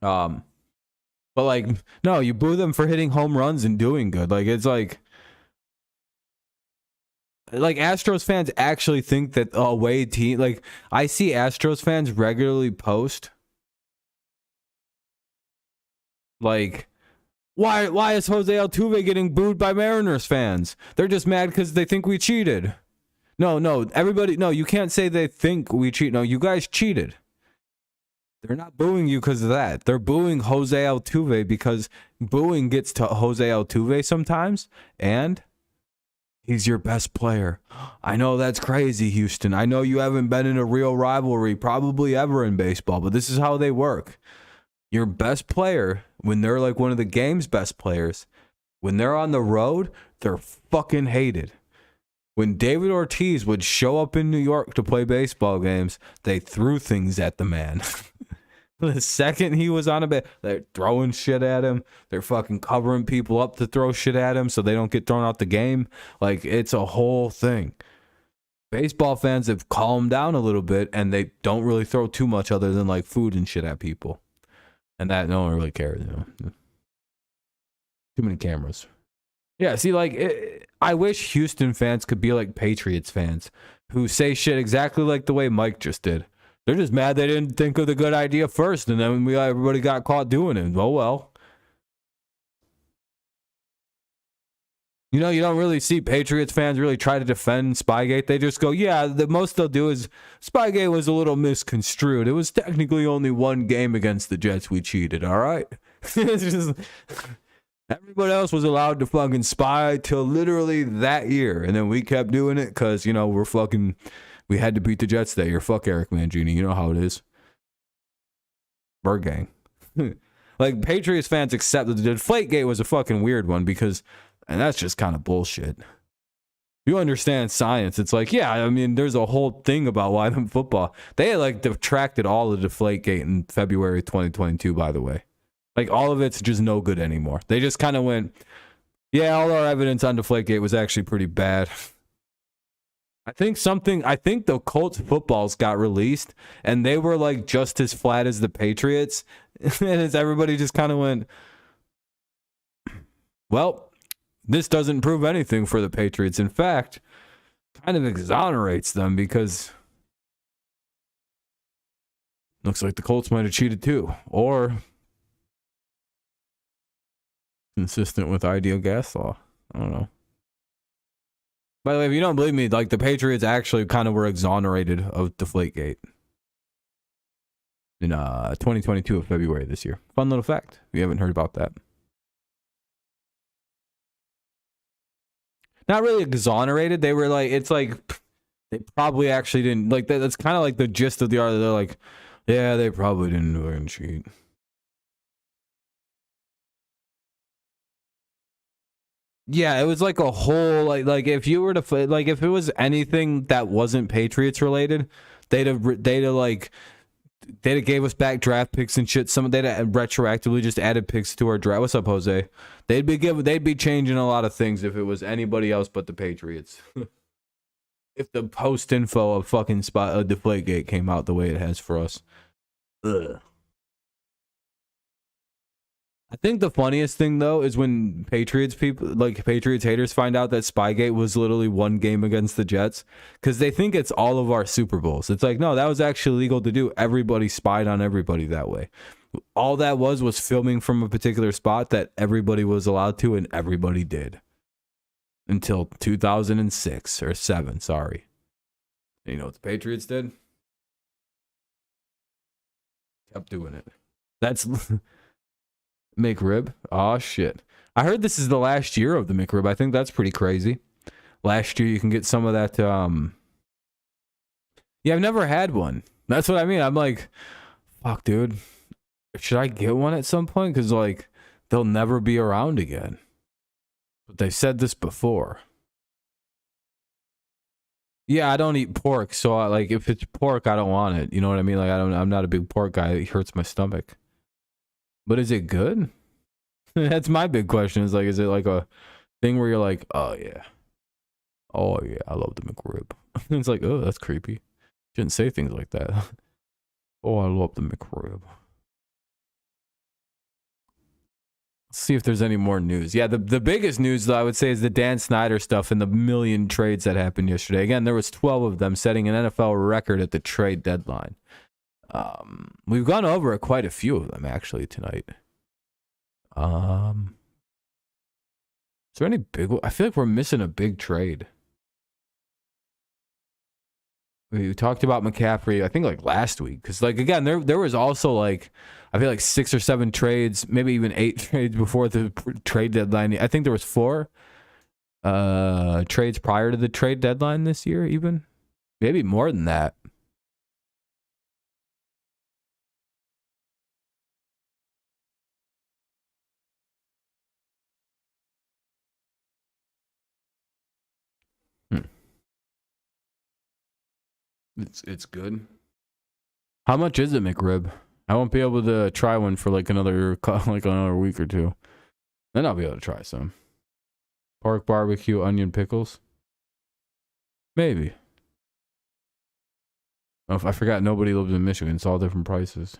S1: But like, no, you boo them for hitting home runs and doing good. Like, it's like Astros fans actually think that away team, like I see Astros fans regularly post like, why is Jose Altuve getting booed by Mariners fans? They're just mad because they think we cheated. No, everybody, no, you can't say they think we cheat. No, you guys cheated. They're not booing you because of that. They're booing Jose Altuve because booing gets to Jose Altuve sometimes, and he's your best player. I know that's crazy, Houston. I know you haven't been in a real rivalry probably ever in baseball, but this is how they work. Your best player, when they're like one of the game's best players, when they're on the road, they're fucking hated. When David Ortiz would show up in New York to play baseball games, they threw things at the man. The second he was on a bit, they're throwing shit at him. They're fucking covering people up to throw shit at him so they don't get thrown out the game. Like, it's a whole thing. Baseball fans have calmed down a little bit, and they don't really throw too much other than like food and shit at people. And that no one really cares, you know. Too many cameras. Yeah, see, like, I wish Houston fans could be like Patriots fans who say shit exactly like the way Mike just did. They're just mad they didn't think of the good idea first, and then everybody got caught doing it. Oh, well. You know, you don't really see Patriots fans really try to defend Spygate. They just go, yeah, the most they'll do is Spygate was a little misconstrued. It was technically only one game against the Jets we cheated, all right? It's just... Everybody else was allowed to fucking spy till literally that year. And then we kept doing it because, you know, we had to beat the Jets that year. Fuck Eric Mangini. You know how it is. Bird gang. Like, Patriots fans accept that the Deflategate was a fucking weird one because, and that's just kind of bullshit. You understand science. It's like, yeah, I mean, there's a whole thing about why them football. They like detracted all of Deflategate in February 2022, by the way. Like, all of it's just no good anymore. They just kind of went, yeah, all our evidence on Deflategate was actually pretty bad. I think the Colts footballs got released, and they were, like, just as flat as the Patriots. And as everybody just kind of went, well, this doesn't prove anything for the Patriots. In fact, kind of exonerates them because looks like the Colts might have cheated too. Or... consistent with ideal gas law. I don't know. By the way, if you don't believe me, like the Patriots actually kind of were exonerated of Deflategate in 2022 of February this year. Fun little fact. If you haven't heard about that. Not really exonerated. They were like, it's like they probably actually didn't like that. That's kind of like the gist of the article. They're like, yeah, they probably didn't cheat. Yeah, it was like a whole like if you were to like if it was anything that wasn't Patriots related, they'd have gave us back draft picks and shit. They'd have retroactively just added picks to our draft. What's up, Jose? They'd be changing a lot of things if it was anybody else but the Patriots. If the post info of fucking Deflategate came out the way it has for us. Ugh. I think the funniest thing though is when Patriots haters find out that Spygate was literally one game against the Jets, because they think it's all of our Super Bowls. It's like, no, that was actually legal to do. Everybody spied on everybody that way. All that was filming from a particular spot that everybody was allowed to, and everybody did until 2006 or 7. Sorry. And you know what the Patriots did? Kept doing it. That's McRib. Oh shit. I heard this is the last year of the McRib. I think that's pretty crazy. Last year you can get some of that yeah, I've never had one. That's what I mean. I'm like, fuck, dude. Should I get one at some point? Because like they'll never be around again. But they said this before. Yeah, I don't eat pork, so like if it's pork, I don't want it. You know what I mean? Like I'm not a big pork guy. It hurts my stomach. But is it good? That's my big question. Is it like a thing where you're like, oh yeah, I love the McRib. It's like, oh, that's creepy. Shouldn't say things like that. Oh, I love the McRib. Let's see if there's any more news. Yeah, the biggest news though I would say is the Dan Snyder stuff and the million trades that happened yesterday. Again, there was 12 of them, setting an NFL record at the trade deadline. We've gone over quite a few of them actually tonight. Is there any big? I feel like we're missing a big trade. We talked about McCaffrey, I think like last week, because like again, there was also like I feel like 6 or 7 trades, maybe even 8 trades before the trade deadline. I think there was 4 trades prior to the trade deadline this year, even maybe more than that. It's good. How much is it, McRib? I won't be able to try one for like another week or 2. Then I'll be able to try some. Pork barbecue, onion pickles. Maybe. Oh, I forgot nobody lives in Michigan. It's all different prices.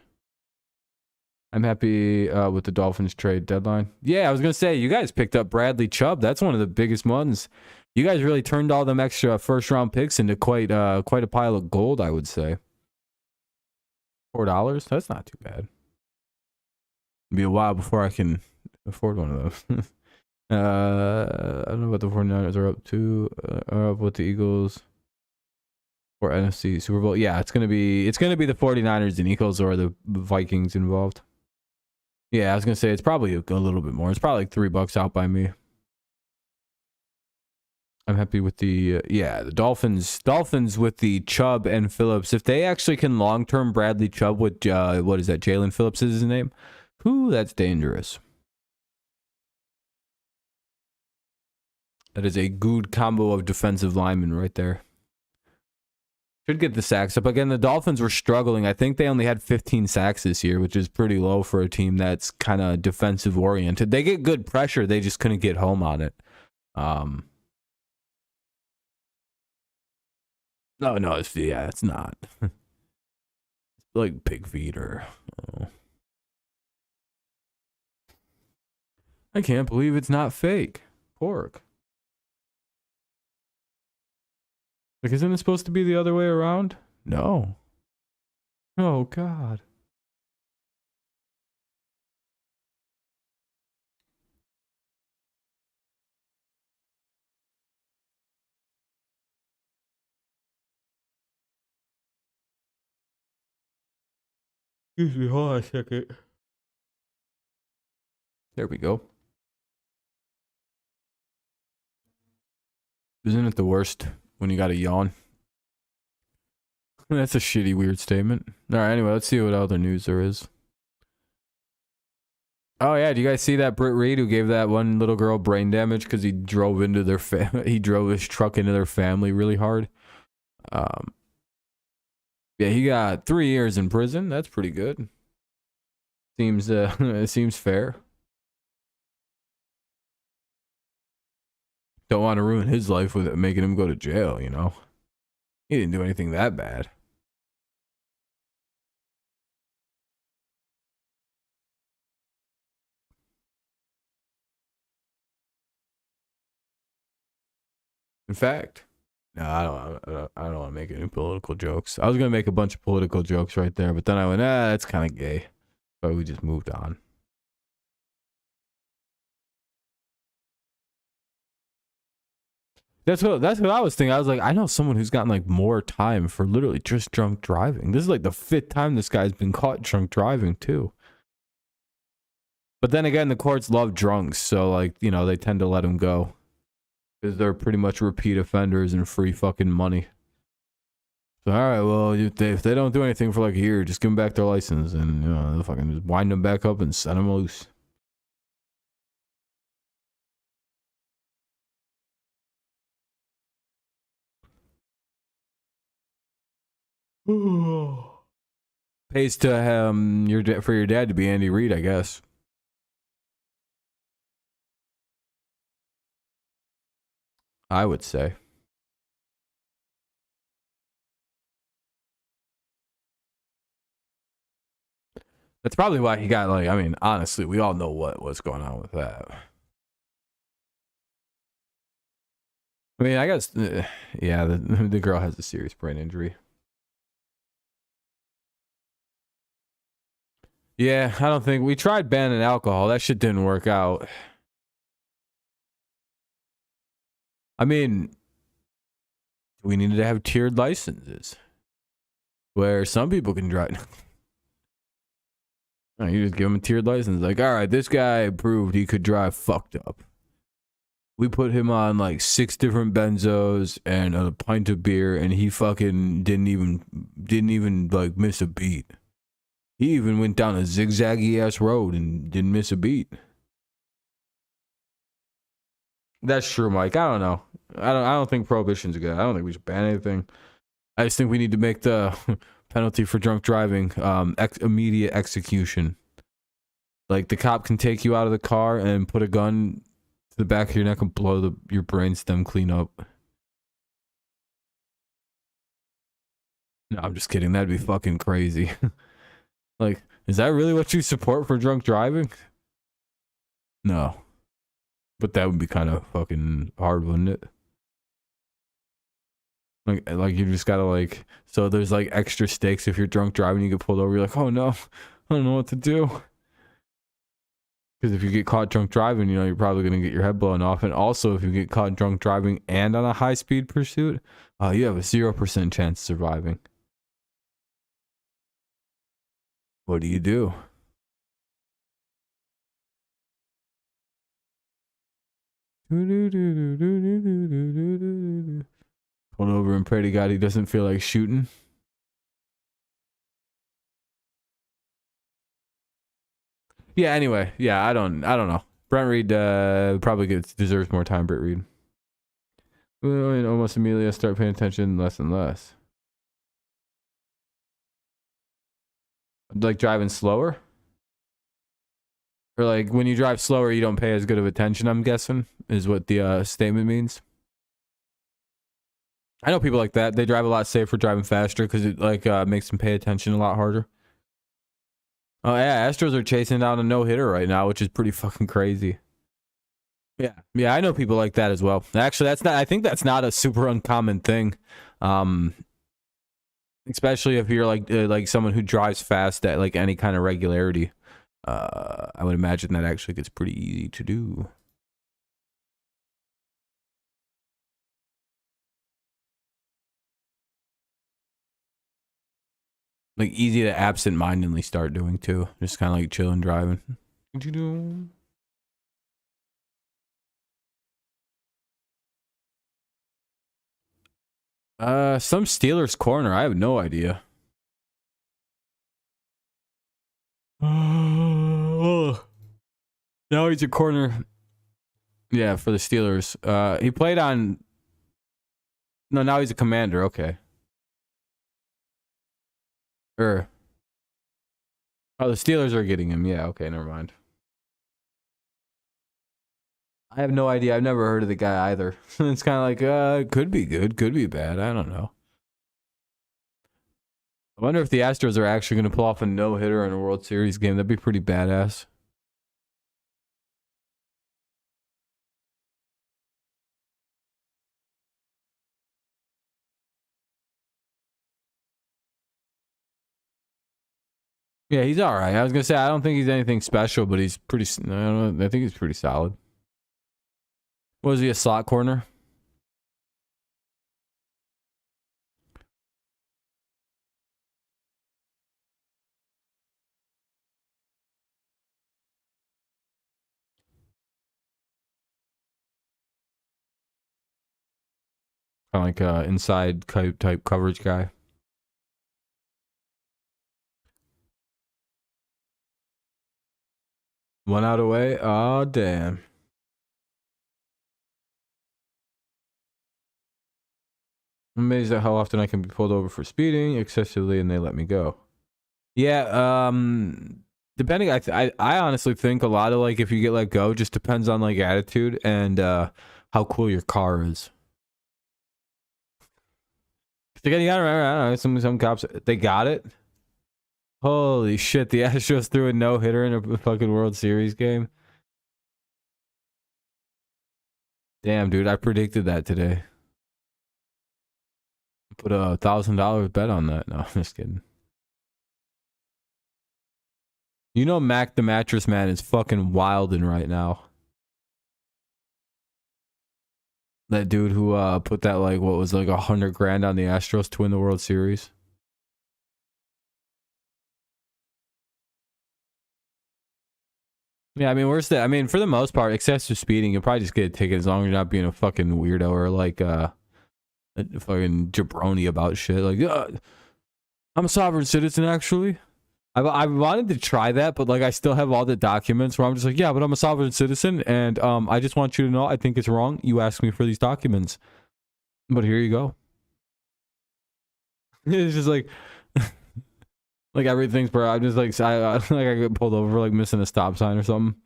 S1: I'm happy with the Dolphins trade deadline. Yeah, I was gonna say you guys picked up Bradley Chubb. That's one of the biggest ones. You guys really turned all them extra first round picks into quite a pile of gold, I would say. $4? That's not too bad. It'll be a while before I can afford one of those. I don't know what the 49ers are up to. Are up with the Eagles or NFC Super Bowl. Yeah, it's gonna be the 49ers and Eagles or the Vikings involved. Yeah, I was gonna say it's probably a little bit more. It's probably like $3 out by me. I'm happy with the the Dolphins with the Chubb and Phillips. If they actually can long term Bradley Chubb with what is that? Jalen Phillips is his name. Whoo, that's dangerous. That is a good combo of defensive linemen right there. Should get the sacks up. Again, the Dolphins were struggling. I think they only had 15 sacks this year, which is pretty low for a team that's kind of defensive oriented. They get good pressure. They just couldn't get home on it. No, it's not. It's like pig feet or... Oh. I can't believe it's not fake. Pork. Like, isn't it supposed to be the other way around? No. Oh, God. Excuse me, hold on a second. There we go. Isn't it the worst when you got a yawn? That's a shitty, weird statement. All right, anyway, let's see what other news there is. Oh yeah, do you guys see that Britt Reed who gave that one little girl brain damage because he drove into their he drove his truck into their family really hard? Yeah, he got 3 years in prison. That's pretty good. Seems it seems fair. Don't want to ruin his life with it, making him go to jail, you know? He didn't do anything that bad. In fact, no, I don't want to make any political jokes. I was gonna make a bunch of political jokes right there, but then I went, that's kind of gay. But we just moved on. That's what I was thinking. I was like, I know someone who's gotten like more time for literally just drunk driving. This is like the 5th time this guy's been caught drunk driving too. But then again, the courts love drunks, so like, you know, they tend to let him go because they're pretty much repeat offenders and free fucking money. So all right, well, if they don't do anything for like a year, just give them back their license and, you know, they'll fucking just wind them back up and set them loose. Pays to for your dad to be Andy Reid, I guess. I would say. That's probably why he got like. I mean, honestly, we all know what's going on with that. I mean, I guess, yeah, the girl has a serious brain injury. Yeah, I don't think we tried banning alcohol. That shit didn't work out. I mean, we needed to have tiered licenses where some people can drive. You just give him a tiered license. Like, all right, this guy proved he could drive fucked up. We put him on like 6 different benzos and a pint of beer, and he fucking didn't even like miss a beat. He even went down a zigzaggy ass road and didn't miss a beat. That's true, Mike. I don't know. I don't think prohibition's good. I don't think we should ban anything. I just think we need to make the penalty for drunk driving immediate execution. Like, the cop can take you out of the car and put a gun to the back of your neck and blow your brainstem clean up. No, I'm just kidding. That'd be fucking crazy. Like, Is that really what you support for drunk driving? No. But that would be kind of fucking hard, wouldn't it? Like you just gotta like, so there's like extra stakes if you're drunk driving, you get pulled over, you're like, oh no, I don't know what to do. Because if you get caught drunk driving, you know, you're probably gonna get your head blown off. And also if you get caught drunk driving and on a high speed pursuit, you have a 0% chance of surviving. What do you do? Pulled over and pray to God he doesn't feel like shooting. Yeah, anyway. Yeah, I don't know. Brent Reed probably deserves more time, Brent Reed. And almost immediately I start paying attention less and less. Like driving slower? Or like when you drive slower, you don't pay as good of attention, I'm guessing, is what the statement means. I know people like that. They drive a lot safer driving faster because it like makes them pay attention a lot harder. Oh yeah, Astros are chasing down a no-hitter right now, which is pretty fucking crazy. Yeah, I know people like that as well. Actually, I think that's not a super uncommon thing. Especially if you're like someone who drives fast at like any kind of regularity. I would imagine that actually gets pretty easy to do. Like easy to absent-mindedly start doing too. Just kind of like chilling driving. Some Steelers corner. I have no idea. Now he's a corner. Yeah, for the Steelers. He played on. No, now he's a commander. Okay. Oh, the Steelers are getting him. Yeah. Okay. Never mind. I have no idea. I've never heard of the guy either. It's kind of like, could be good, could be bad. I don't know. I wonder if the Astros are actually going to pull off a no-hitter in a World Series game. That'd be pretty badass. Yeah, he's all right. I was going to say, I don't think he's anything special, but he's pretty, I don't know, I think he's pretty solid. Was he a slot corner? Kind of like a inside type coverage guy. One out away. Oh, damn. I'm amazed at how often I can be pulled over for speeding excessively and they let me go. Yeah, depending, I honestly think a lot of like if you get let go just depends on like attitude and how cool your car is. You gotta remember, I don't know, some cops, they got it. Holy shit, the Astros threw a no-hitter in a fucking World Series game. Damn, dude, I predicted that today. Put a $1,000 bet on that. No, I'm just kidding. You know Mac the Mattress Man is fucking wildin' right now. That dude who put that like what was like $100 grand on the Astros to win the World Series. Yeah, I mean, where's that? I mean, for the most part, excessive speeding, you'll probably just get a ticket as long as you're not being a fucking weirdo or like a fucking jabroni about shit. Like, I'm a sovereign citizen, actually. I wanted to try that, but like I still have all the documents where I'm just like, yeah, but I'm a sovereign citizen, and I just want you to know I think it's wrong. You asked me for these documents, but here you go. It's just like, like everything's bro. I'm just like I get pulled over for like missing a stop sign or something.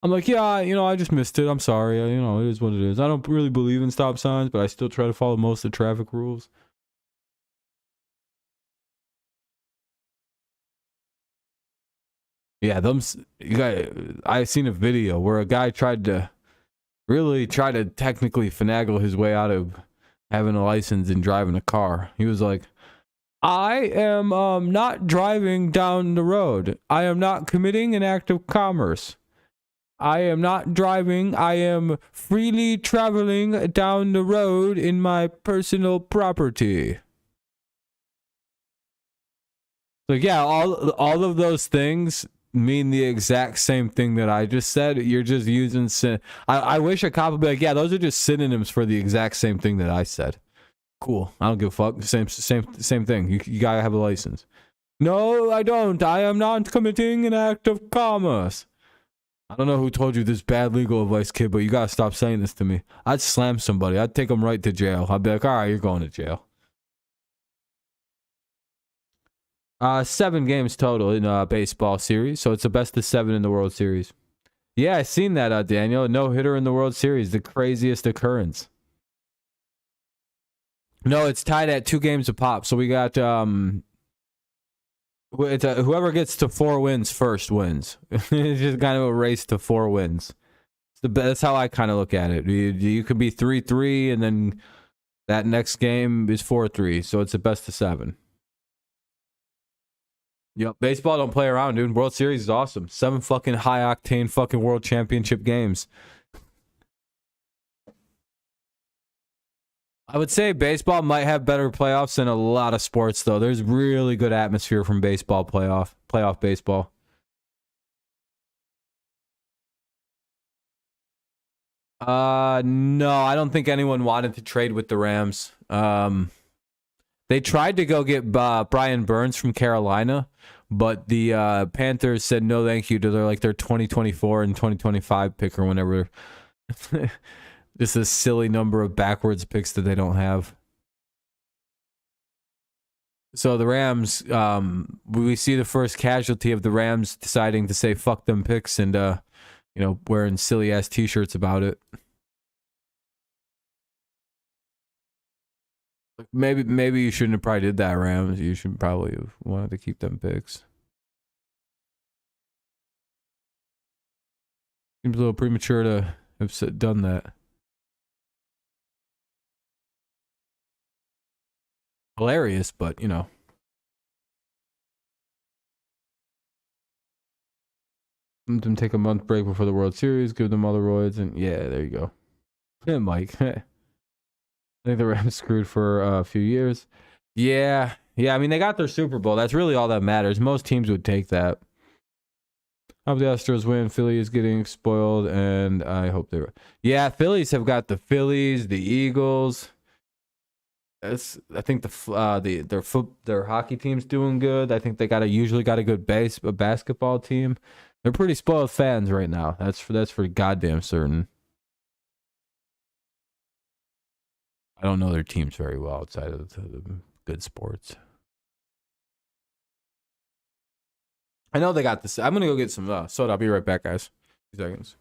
S1: I'm like, yeah, you know, I just missed it. I'm sorry. You know, it is what it is. I don't really believe in stop signs, but I still try to follow most of the traffic rules. Yeah, you got. I seen a video where a guy tried to technically finagle his way out of having a license and driving a car. He was like, I am not driving down the road. I am not committing an act of commerce. I am not driving. I am freely traveling down the road in my personal property. So yeah, all of those things mean the exact same thing that I just said. You're just using I wish a cop would be like, yeah, those are just synonyms for the exact same thing that I said. Cool. I don't give a fuck. Same thing. You gotta have a license. No, I don't. I am not committing an act of commerce. I don't know who told you this bad legal advice, kid, but you gotta stop saying this to me. I'd slam somebody. I'd take them right to jail. I'd be like, all right, you're going to jail. 7 games total in baseball series, so it's the best of 7 in the World Series. Yeah, I seen that, Daniel. No hitter in the World Series, the craziest occurrence. No, it's tied at 2 games a pop. So we got whoever gets to 4 wins first wins. It's just kind of a race to 4 wins. That's how I kind of look at it. You could be 3-3, and then that next game is 4-3. So it's the best of 7. Yep, baseball don't play around, dude. World Series is awesome. 7 fucking high octane fucking world championship games. I would say baseball might have better playoffs than a lot of sports, though. There's really good atmosphere from baseball playoff baseball. No, I don't think anyone wanted to trade with the Rams. They tried to go get Brian Burns from Carolina, but the Panthers said no thank you to their 2024 and 2025 pick or whenever. Just a silly number of backwards picks that they don't have. So the Rams, we see the first casualty of the Rams deciding to say fuck them picks and wearing silly ass t-shirts about it. Maybe you shouldn't have probably did that, Rams. You should probably have wanted to keep them picks. Seems a little premature to have done that. Hilarious, but them take a month break before the World Series, give them other roids, and yeah, there you go. Yeah, Mike. I think the Rams screwed for a few years. Yeah. I mean, they got their Super Bowl. That's really all that matters. Most teams would take that. I hope the Astros win. Philly is getting spoiled, and I hope they're. Yeah, Phillies have got the Phillies, the Eagles. I think their hockey team's doing good. I think they usually got a good basketball team. They're pretty spoiled fans right now. That's for goddamn certain. I don't know their teams very well outside of the good sports. I know they got this. I'm gonna go get some soda. I'll be right back, guys. 2 seconds.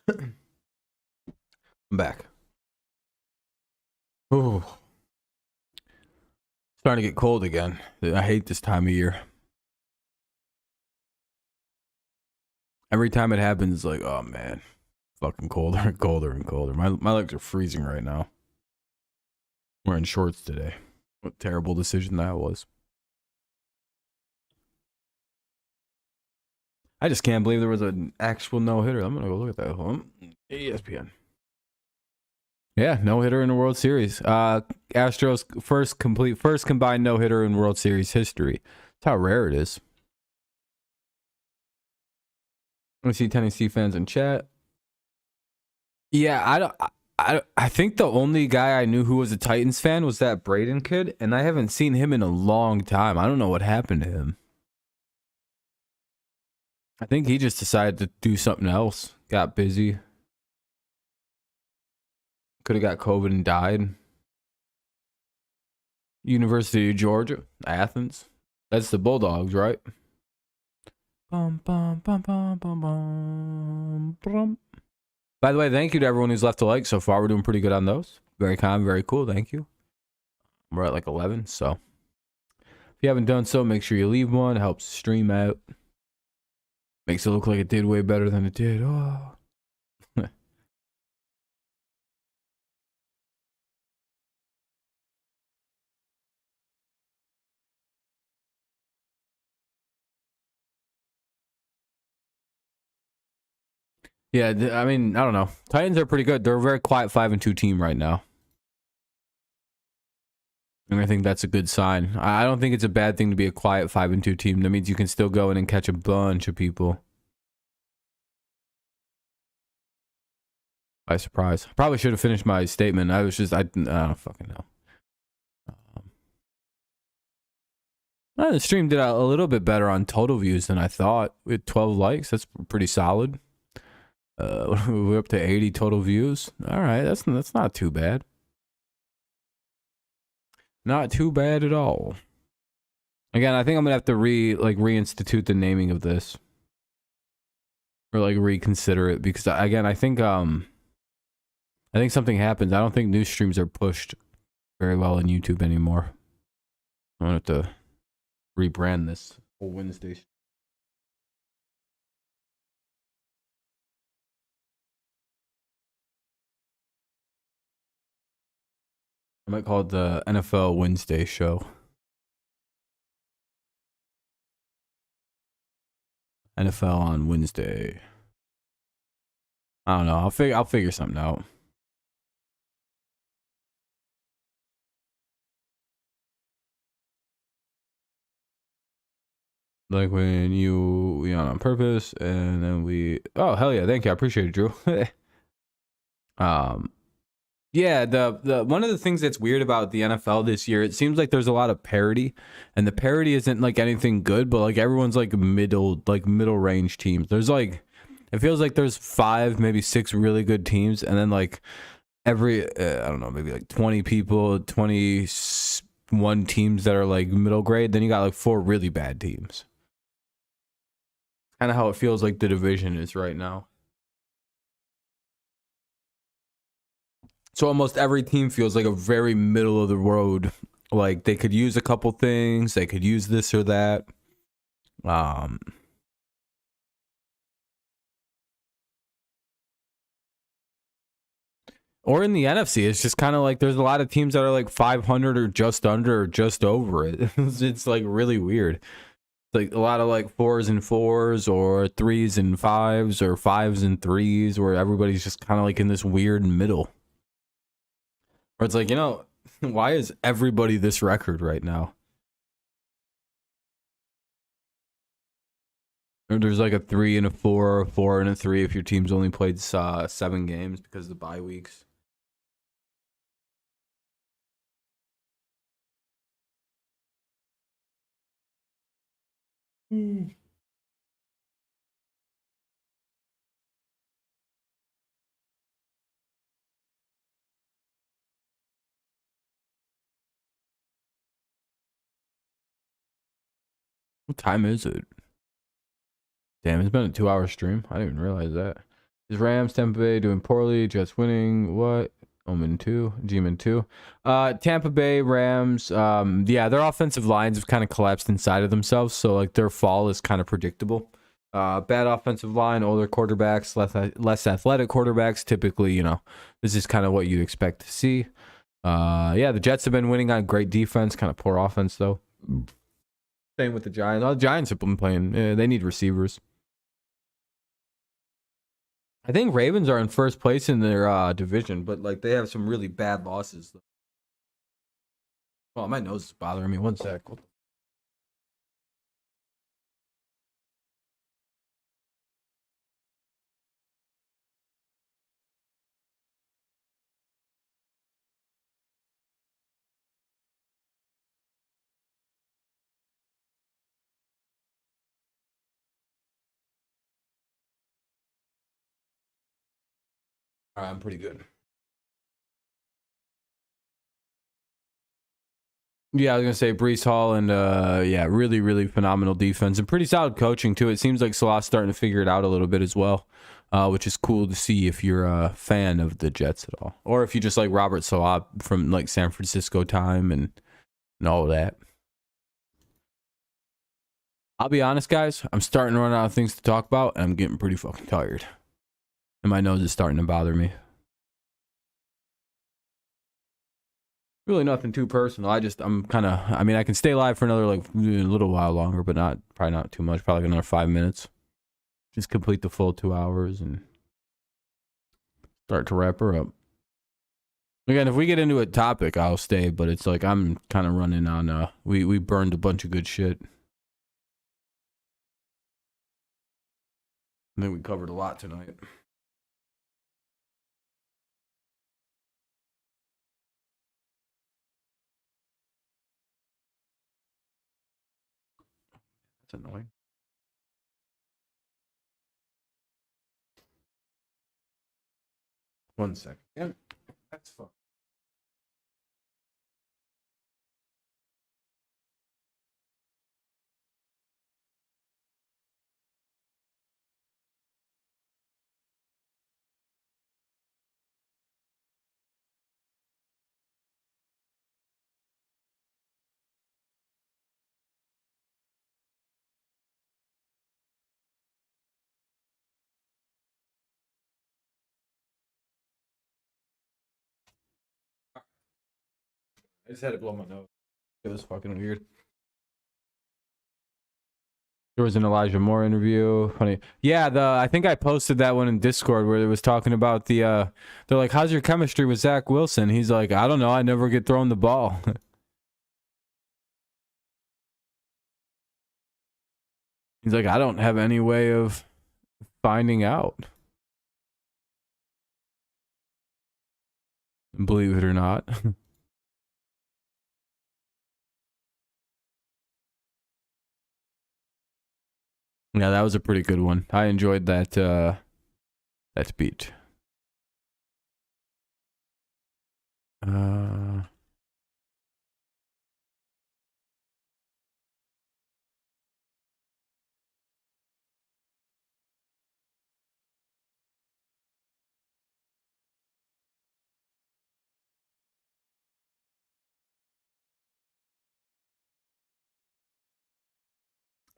S1: I'm back. Oh, starting to get cold again. I hate this time of year. Every time it happens, it's like, oh man, fucking colder and colder and colder. My legs are freezing right now. Wearing shorts today. What a terrible decision that was. I just can't believe there was an actual no hitter. I'm gonna go look at that. ESPN. Yeah, no hitter in the World Series. Astros first combined no hitter in World Series history. That's how rare it is. Let me see Tennessee fans in chat. Yeah, I think the only guy I knew who was a Titans fan was that Braden kid, and I haven't seen him in a long time. I don't know what happened to him. I think he just decided to do something else. Got busy. Could have got COVID and died. University of Georgia, Athens. That's the Bulldogs, right? Bum, bum, bum, bum, bum, bum, bum. By the way, thank you to everyone who's left a like so far. We're doing pretty good on those. Very kind, very cool. Thank you. We're at like 11, so if you haven't done so, make sure you leave one. It helps stream out. Makes it look like it did way better than it did. Oh. Yeah, I mean, I don't know. Titans are pretty good. They're a very quiet 5-2 team right now. And I think that's a good sign. I don't think it's a bad thing to be a quiet 5-2 team. That means you can still go in and catch a bunch of people. By surprise. Probably should have finished my statement. I don't fucking know. The stream did a little bit better on total views than I thought. We had 12 likes. That's pretty solid. We're up to 80 total views. All right, that's not too bad. Not too bad at all. Again, I think I'm gonna have to reinstitute the naming of this, or like reconsider it, because again, I think something happens. I don't think news streams are pushed very well on YouTube anymore. I'm gonna have to rebrand this whole Wednesday. I might call it the NFL Wednesday show. NFL on Wednesday. I don't know. I'll figure something out. Like when we on purpose, and then we. Oh hell yeah! Thank you. I appreciate it, Drew. Yeah, the one of the things that's weird about the NFL this year, it seems like there's a lot of parity, and the parity isn't like anything good, but like everyone's like middle range teams. There's like, it feels like there's 5, maybe 6 really good teams, and then like every I don't know, maybe like 20 people, 21 teams that are like middle grade. Then you got like 4 really bad teams. Kind of how it feels like the division is right now. So almost every team feels like a very middle of the road. Like they could use a couple things. They could use this or that. Or in the NFC, it's just kind of like there's a lot of teams that are like 500 or just under or just over it. It's like really weird. Like a lot of like 4s and 4s or 3s and 5s or 5s and 3s, where everybody's just kind of like in this weird middle. Where it's like, why is everybody this record right now? Or there's like a 3 and a 4, a 4 and a 3 if your team's only played 7 games because of the bye weeks. What time is it? Damn, it's been a 2-hour stream. I didn't even realize that. Is Rams, Tampa Bay doing poorly? Jets winning? What? Omen 2, G-Man 2. Tampa Bay, Rams. Yeah, their offensive lines have kind of collapsed inside of themselves. So like their fall is kind of predictable. Bad offensive line, older quarterbacks, less athletic quarterbacks. Typically, this is kind of what you'd expect to see. Yeah, the Jets have been winning on great defense, kind of poor offense though. Same with the Giants. The Giants have been playing. They need receivers. I think Ravens are in first place in their division, but like they have some really bad losses. Oh, my nose is bothering me. One sec. All right, I'm pretty good. Yeah, I was gonna say Brees Hall and yeah, really, really phenomenal defense and pretty solid coaching too. It seems like Salah's starting to figure it out a little bit as well, which is cool to see if you're a fan of the Jets at all, or if you just like Robert Salah from like San Francisco time and all of that. I'll be honest, guys, I'm starting to run out of things to talk about, and I'm getting pretty fucking tired, and my nose is starting to bother me. Really nothing too personal. I'm kind of, I mean, I can stay live for another like a little while longer, but probably not too much. Probably like another 5 minutes. Just complete the full 2 hours and start to wrap her up. Again, if we get into a topic, I'll stay, but it's like I'm kind of running on. We burned a bunch of good shit. I think we covered a lot tonight. That's annoying. One second. Yeah, that's fun. I just had to blow my nose. It was fucking weird. There was an Elijah Moore interview. Funny. Yeah, I think I posted that one in Discord where it was talking about they're like, how's your chemistry with Zach Wilson? He's like, I don't know, I never get thrown the ball. He's like, I don't have any way of finding out. Believe it or not. Yeah, that was a pretty good one. I enjoyed that speech. Uh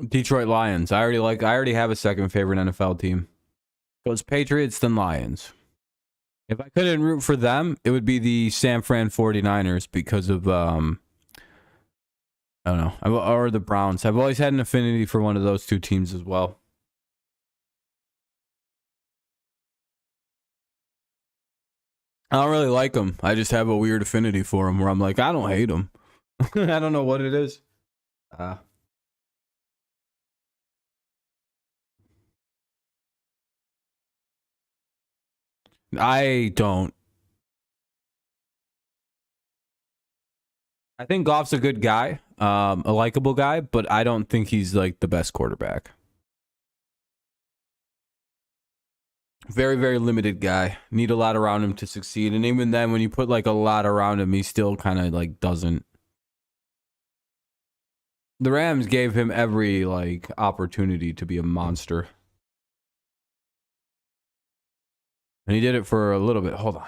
S1: Detroit Lions. I already have a second favorite NFL team. Goes Patriots, then Lions. If I couldn't root for them, it would be the San Fran 49ers because of I don't know, or the Browns. I've always had an affinity for one of those two teams as well. I don't really like them. I just have a weird affinity for them where I'm like, I don't hate them. I don't know what it is. I don't. I think Goff's a good guy, a likable guy, but I don't think he's like the best quarterback. Very, very limited guy. Need a lot around him to succeed. And even then, when you put like a lot around him, he still kind of like doesn't. The Rams gave him every like opportunity to be a monster. And he did it for a little bit. Hold on.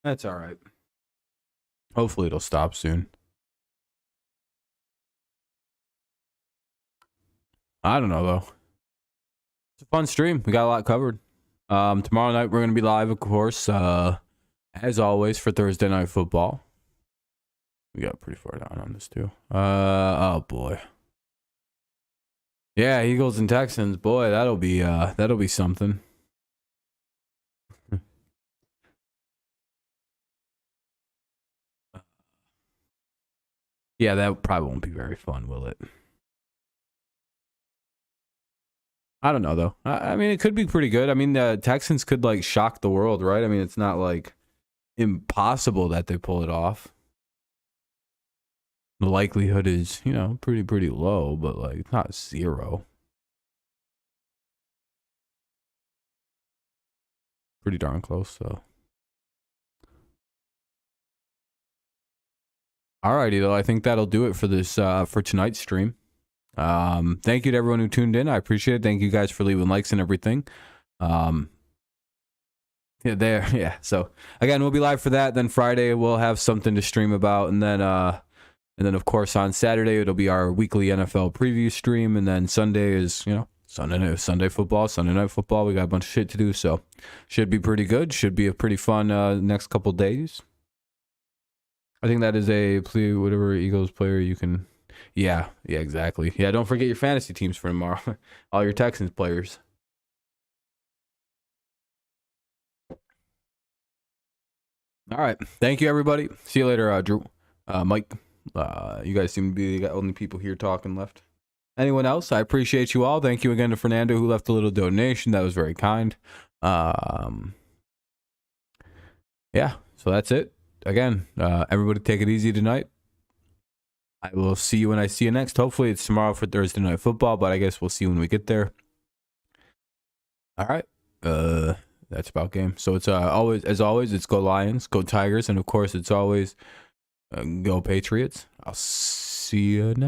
S1: That's all right. Hopefully it'll stop soon. I don't know though. It's a fun stream. We got a lot covered. Tomorrow night we're gonna be live, of course. As always for Thursday Night Football. We got pretty far down on this too. Oh boy. Yeah, Eagles and Texans. Boy, that'll be something. Yeah, that probably won't be very fun, will it? I don't know though. I mean, it could be pretty good. I mean, the Texans could like shock the world, right? I mean, it's not like impossible that they pull it off. The likelihood is, you know, pretty low, but like not zero. Pretty darn close, though. Alrighty, though. I think that'll do it for this for tonight's stream. Thank you to everyone who tuned in. I appreciate it. Thank you guys for leaving likes and everything. Yeah. So again, we'll be live for that. Then Friday we'll have something to stream about, and then of course on Saturday it'll be our weekly NFL preview stream, and then Sunday is Sunday night football. We got a bunch of shit to do, so should be pretty good. Should be a pretty fun next couple days. I think that is a play whatever Eagles player you can. Yeah, exactly. Yeah, don't forget your fantasy teams for tomorrow. All your Texans players. All right. Thank you, everybody. See you later, Drew. Mike. You guys seem to be the only people here talking left. Anyone else? I appreciate you all. Thank you again to Fernando who left a little donation. That was very kind. Yeah, so that's it. Again, everybody take it easy tonight. I will see you when I see you next. Hopefully it's tomorrow for Thursday Night Football, but I guess we'll see when we get there. All right. That's about game. So it's always, it's go Lions, go Tigers, and of course it's always go Patriots. I'll see you next.